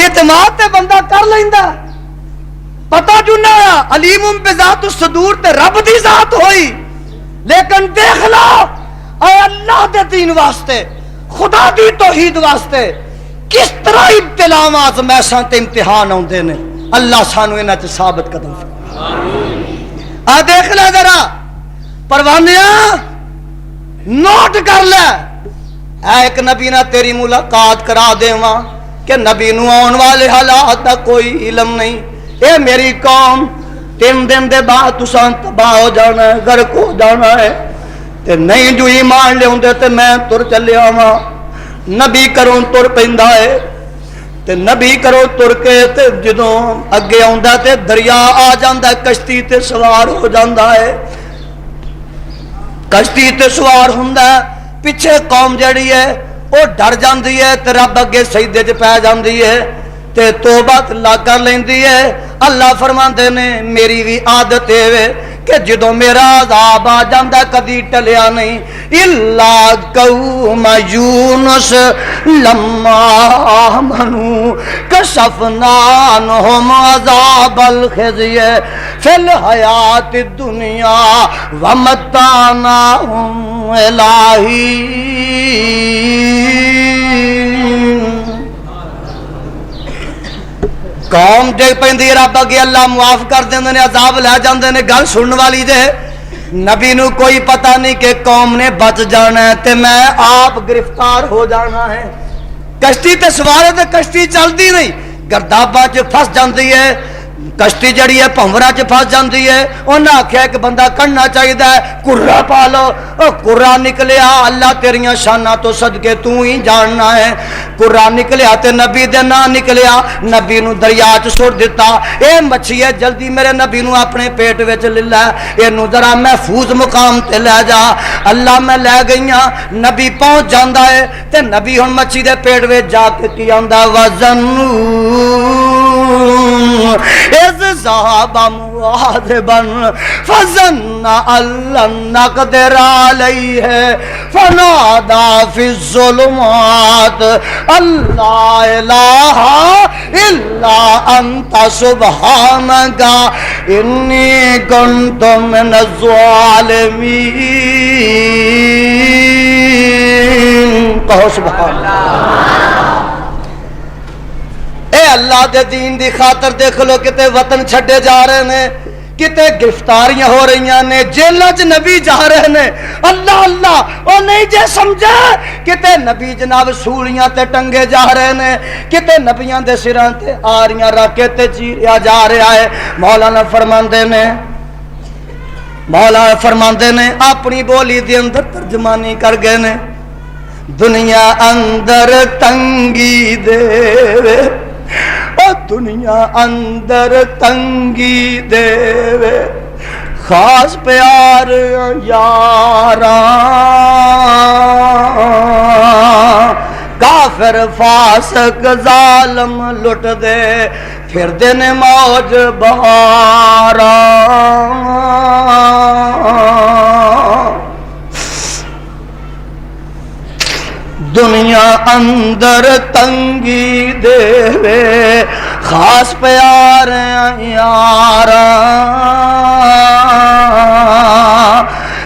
اعتماد تے بندہ کر لیندا. پتہ جو نہ علیم بذات الصدور تے رب دی ذات ہوئی، لیکن دیکھ لو اے اللہ دے دین واسطے، خدا دی توحید واسطے کس طرح ابتلاواں آزمائشاں تے امتحان آوندے نے. اللہ سانو انہاں چ ثابت قدم آ دیکھ لے ذرا پروانیاں نوٹ کر لے. اے ایک نبی نہ تیری ملاقات کرا دیواں کہ نبی نو آن والے حالات دا کوئی علم نہیں. اے میری قوم 3 دن دے بعد تساں تباہ ہو جانا ہے، غرق ہو جانا ہے. تے نہیں جو ایمان لے ہوندے تے میں تر چلیا واں. نبی کروں تر پیندا ہے تے نبی کرو تر کے تے جدوں اگے آندا تے دریا آ جاندا، کشتی تے سوار ہو جاندا ہے. کشتی تے سوار ہوندا ہے، پیچھے قوم جڑی ہے وہ ڈر جاندی ہے تے رب اگے سجدے چ پے جاندی ہے تے توبہ اللہ کر لیندی ہے. اللہ فرماندے نے میری بھی عادت ہے کہ جدوں میرا عذاب آ جاندا کدی ٹلیا نہیں. الا قوم یونس لما آمنوا کشفنا عنہم عذاب الخزی فی الحیات الدنیا ومتعناہم الی حین. قوم ڈگ پیندی رب اگے اللہ معاف کر دیندے نے، عذاب لے جاندے نے. گل سنن والی جے نبی نو کوئی پتہ نہیں کہ قوم نے بچ جانا ہے تے میں آپ گرفتار ہو جانا ہے. کشتی تے سوارے تے کشتی چلدی نہیں، گرداباں چ پھس جاندی ہے. کشتی جڑی ہے پھنورا چ پھس جاندی ہے. انہاں آکھیا کہ بندہ کڈنا چاہیے کرا پا لو. او کرا نکلیا، اللہ تیریاں شاناں تو صدقے تو ہی جاننا ہے. کرا نکلیا تے نبی دے نا نکلیا، نبی نو دریا چ سٹ دتا. اے مچھی ہے جلدی میرے نبی نو اپنے پیٹ وچ لے لے، اینو ذرا محفوظ مقام تے لے جا. اللہ میں لے گئیاں. نبی پہنچ جاندا ہے تے نبی ہن مچھی دے پیٹ وچ جا کے کی آندا وزن اذ ذهب مغاضبا فظن ان لن نقدر عليه فنادى في الظلمات ان لا اله الا انت سبحانك اني كنت من الظالمين. کہو سبحان اللہ. اے اللہ دے دین دی خاطر دیکھ لو کتے وطن چھڈے جا رہے نے، کتے گرفتاریاں ہو رہی نے، جیلوں چ نبی جا رہے نے. اللہ اللہ او نہیں جے سمجھا کتے نبی جناب سولیاں تے ٹنگے جا رہے نے، کتے نبیاں دے سراں تے آریاں رکھ کے تے چیریا جا رہا ہے. مولانا فرماندے نے اپنی بولی دے اندر ترجمانی کر گئے نے. دنیا اندر تنگی دے او دنیا اندر تنگی دے خاص پیار یاراں کافر فاسق ظالم لٹ دے پھر دن موج بہاراں. دنیا اندر تنگی دے خاص پیار یاراں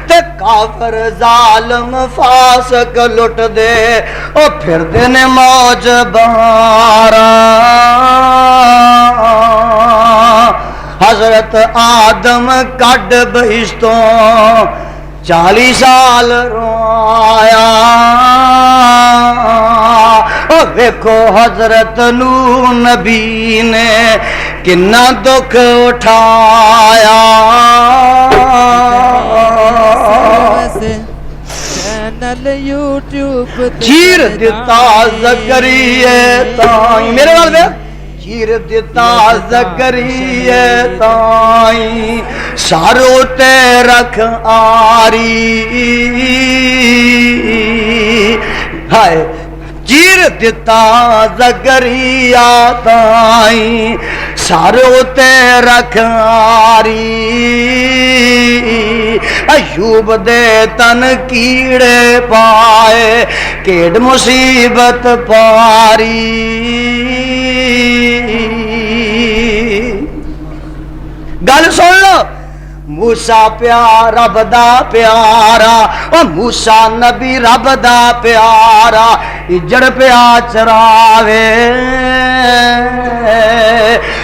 تے کافر ظالم فاسق لٹ دے او پھر دن موج بہاراں. حضرت آدم کڈ بہشتوں 40 سال رویا او ویکھو حضرت نو نبی نے کنا دکھ اٹھایا چینل یوٹیوب چیر دیتا زکریہ تائیں میرے وال ویکھ چیر دیتا زکریہ تائیں سارو تے رکھ آری ہائے چیر دیتا زکریہ تائیں سارو تے رکھ آری ایوب دے تن کیڑے پائے کیڑ مصیبت پاری گل سن لو موسیٰ پیارا رب دا پیارا او موسیٰ نبی رب دا پیارا اجڑ پیا چراوے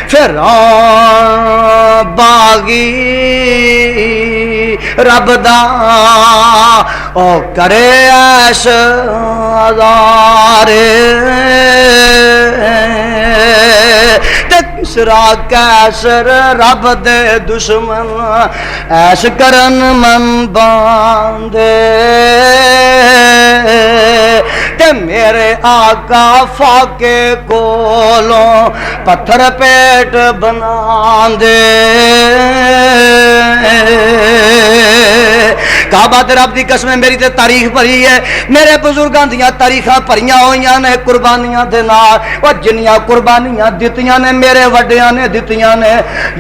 فرعون باغی رب دا او کرے عیش ہزارے کسرا کیسر رب دے دشمن ایش کرن من باندے تے میرے آقا فاقے کولوں پتھر پیٹ بنا دے کعبہ تے رب دی قسم میری تے تاریخ بھری ہے میرے بزرگاں دیاں تاریخاں بھریاں ہوئیاں نے قربانیاں دے نال او جنیاں قربانیاں دتیاں نے میرے وڈیاں نے دتیاں نے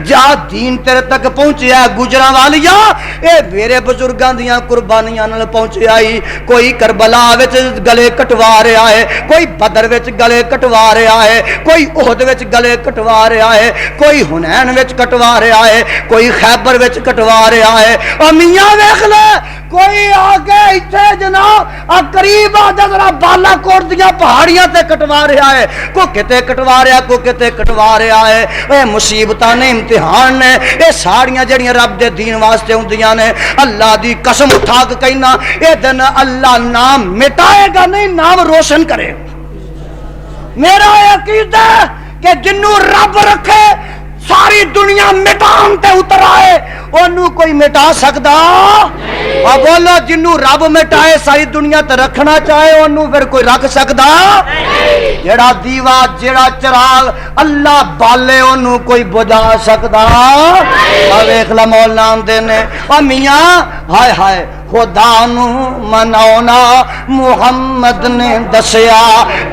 جا دین تیرے تک پہنچیا گجراں والیا اے میرے بزرگاں دیاں قربانیاں نال پہنچیا ہی کوئی کربلا وچ گلے کٹوا رہا ہے کوئی بدر وچ گلے کٹوا رہا ہے کوئی احد وچ گلے کٹوا رہا ہے کوئی حنین وچ کٹوا رہا ہے کوئی خیبر وچ کٹوا رہا ہے او میاں ویکھ لے کوئی آگے ایتھے جناب قریب آ ذرا بالا کوٹ دیاں پہاڑیاں تے کٹوا رہا ہے کو کتے کٹوا رہا کو کتے کٹوا رہا ہے اے مصیبتاں نے امتحان نے اے ساڑیاں جڑیاں رب دے دین واسطے ہوندیاں نے اللہ دی قسم اٹھا کے کہنا اے دن اللہ نام مٹائے گا نہیں نام روشن کرے گا میرا عقیدہ کہ جنوں رب رکھے ساری دنیا مٹان تے اتر آئے انہوں کوئی مٹا سکدا اور بولو جنوں رب مٹائے ساری دنیا تے رکھنا چاہے انہوں پھر کوئی رکھ سکدا جڑا دیوا جڑا چراغ اللہ بالے انہوں کوئی بجھا سکدا ویکھ لا مولا دے نے او میاں ہائے ہائے خدا نو مناونا محمد نے دسیا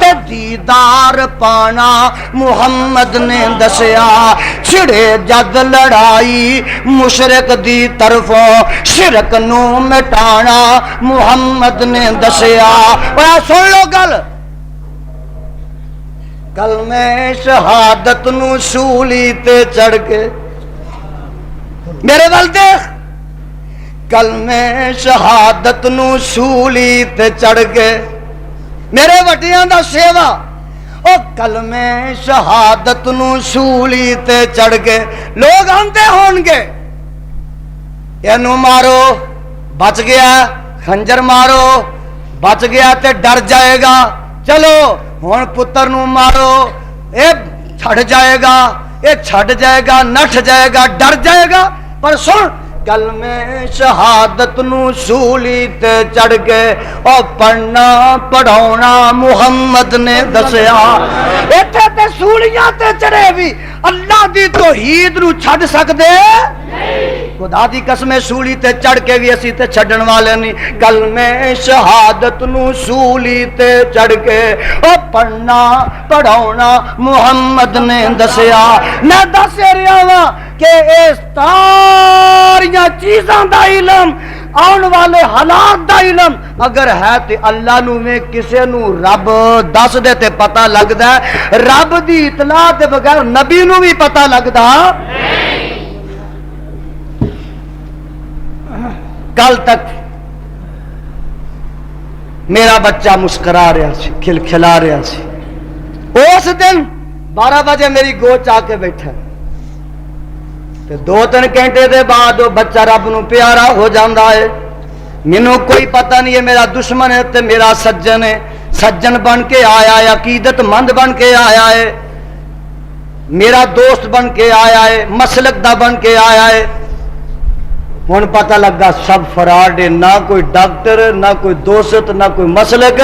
تے دیدار پانا محمد نے دسیا چھڑے جد لڑائی مشرک دی طرفوں شرک نو مٹانا محمد نے دسیا اور سن لو گل میں شہادت نو سولی تے چڑھ کے میرے ول دیکھ کل میں شہادت نو سولی تے چڑھ کے میرے وٹیاں دا سیوا او کل میں شہادت نو سولی تے چڑھ کے لوگ آندے ہون گے اینو مارو بچ گیا خنجر مارو بچ گیا تے ڈر جائے گا چلو ہون پتر نو مارو اے چھڑ جائے گا اے چھڑ جائے گا نٹھ جائے گا ڈر جائے گا پر سن کل میں شہادت نو سولی تے چڑھ کے اور پڑھنا پڑھونا محمد نے دسیا ایتھے تے سولیاں تے چڑھے بھی اللہ دی توحید نو چھڈ سکدے خدا دی قسم سولی تے چڑھ کے بھی اسی تے چھڈن والے نہیں کل میں شہادت نو سولی تے چڑھ کے اور پڑھنا پڑھونا محمد نے دسیا میں دس رہا ہاں کہ اس تاریاں چیزاں دا علم آن والے حالات دا علم اگر ہے تے اللہ نو میں کسے نو رب دس دے تے پتہ لگدا ہے رب دی اطلاع دے بغیر نبی نو بھی پتہ لگدا کل تک میرا بچہ مسکرا رہا سی کھلکھلا رہا سی اس دن 12 بجے میری گوچ آ کے بیٹھا تے 2-3 گھنٹے دے بعد وہ بچہ رب نو پیارا ہو جاندا ہے مینوں کوئی پتہ نہیں ہے میرا دشمن ہے تے میرا سجن ہے سجن بن کے آیا ہے، عقیدت مند بن کے آیا ہے، میرا دوست بن کے آیا ہے، مسلک دا بن کے آیا ہے. ہن پتہ لگا سب فراڈ ہے، نہ کوئی ڈاکٹر، نہ کوئی دوست، نہ کوئی مسلک.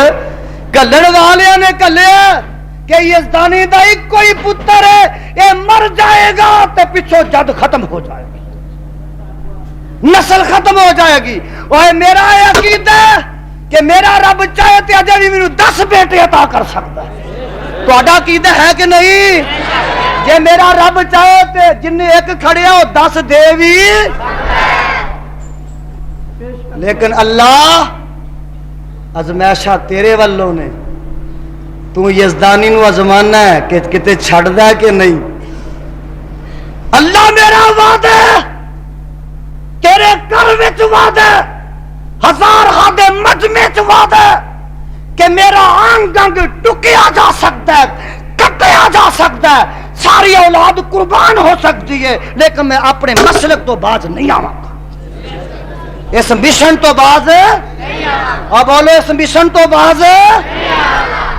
کلن والے نے کلیا کہ یزدانی دا ایک کوئی پتر ہے، یہ مر جائے گا تے پچھو جد ختم ہو جائے گی، نسل ختم ہو جائے گی. اور میرا یہ عقیدہ ہے کہ میرا رب چاہے تے اجے بھی مینوں 10 بیٹے عطا کر سکتا ہے. تہاڈا عقیدہ ہے کہ نہیں؟ جے میرا رب چاہے تے جن ایک کھڑیا وہ 10 دے بھی. لیکن اللہ ازمائشاں تیرے والوں نے، تو یزدانی نو ازمانا ہے کہ کتے چھڑدا ہے کہ نہیں. اللہ میرا وعدہ ہے، تیرے گھر وچ وعدہ ہے، 1000 ہادے مجمع وچ وعدہ ہے کہ میرا انگ انگ ٹکیا جا سکتا ہے، کٹیا جا سکتا ہے، ساری اولاد قربان ہو سکتی ہے، لیکن میں اپنے مسلک تو باز نہیں آواں گا، اس مشن تو باز نہیں آواں. اب بولو اس مشن تو باز نہیں آواں.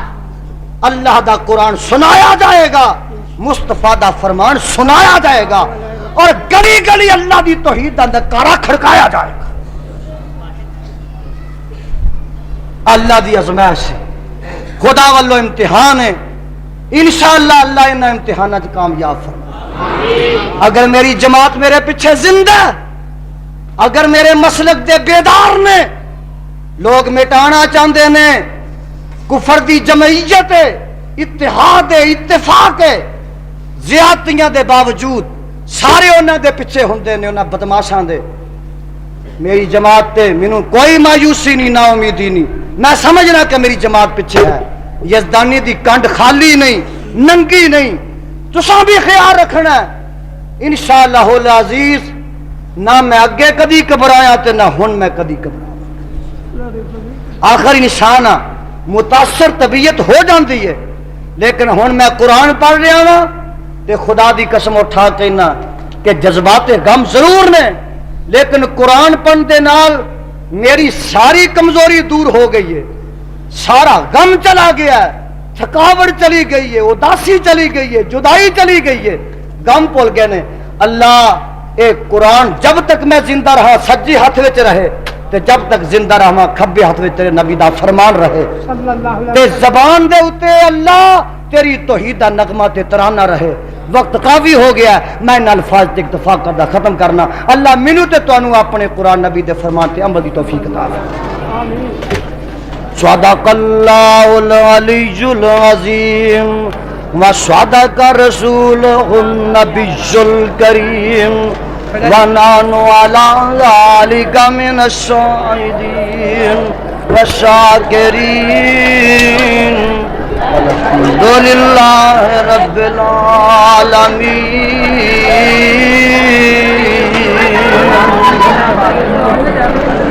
اللہ دا قرآن سنایا جائے گا، مصطفیٰ دا فرمان سنایا جائے گا، اور گلی گلی اللہ دی توحید دا نکارا کھڑکایا جائے گا. اللہ دی ازمائش ہے، خدا والو امتحان ہے. انشاءاللہ اللہ انہاں امتحانات کامیاب فرمائے. اگر میری جماعت میرے پیچھے زندہ ہے، اگر میرے مسلک دے بیدار نے، لوگ مٹانا چاہتے نے کفر دی جمعیت، اتحاد، اتفاق، زیادتیاں دے باوجود سارے انہاں دے پیچھے ہوندے نے، انہاں بدماشاں دے. میری جماعت تے مینوں کوئی مایوسی نہیں، نا امیدی نہیں. میں سمجھنا کہ میری جماعت پیچھے ہے، یزدانی دی کنڈ خالی نہیں، ننگی نہیں. تساں بھی خیال رکھنا ہے انشاءاللہ العزیز. نہ میں اگے کدی گھبرایا تے نہ ہن میں کدی گھبرایا. آخر انسان متاثر طبیعت ہو جاندی ہے، لیکن ہن میں قرآن پڑھ رہا ہوں تے خدا دی قسم اٹھا کہنا کہ جذبات غم ضرور نے، لیکن قرآن پڑھن دے نال میری ساری کمزوری دور ہو گئی ہے، سارا غم چلا گیا ہے، تھکاوٹ چلی گئی ہے، اداسی چلی گئی ہے، جدائی چلی گئی ہے، غم بھول گئے نے. اللہ اے قرآن جب تک میں زندہ رہا سجی ہاتھ وچ رہے، تے جب تک زندہ رہا کھبے ہاتھ وچ تیرے نبی دا فرمان رہے، تے زبان دے اتے اللہ تیری توحید دا نغمہ تے ترانہ رہے. وقت کافی ہو گیا ہے، میں ان الفاظ تے اکتفا کردا ختم کرنا. اللہ مینوں تے تانوں اپنے قرآن نبی دے فرمان تے عمل دی توفیق عطا فرمائے. صدق اللہ العلی العظیم وصدق رسولہ النبی الکریم ونحن علی ذلک من الشاہدین والشاکرین والحمدللہ رب العالمین.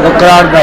اقرار دا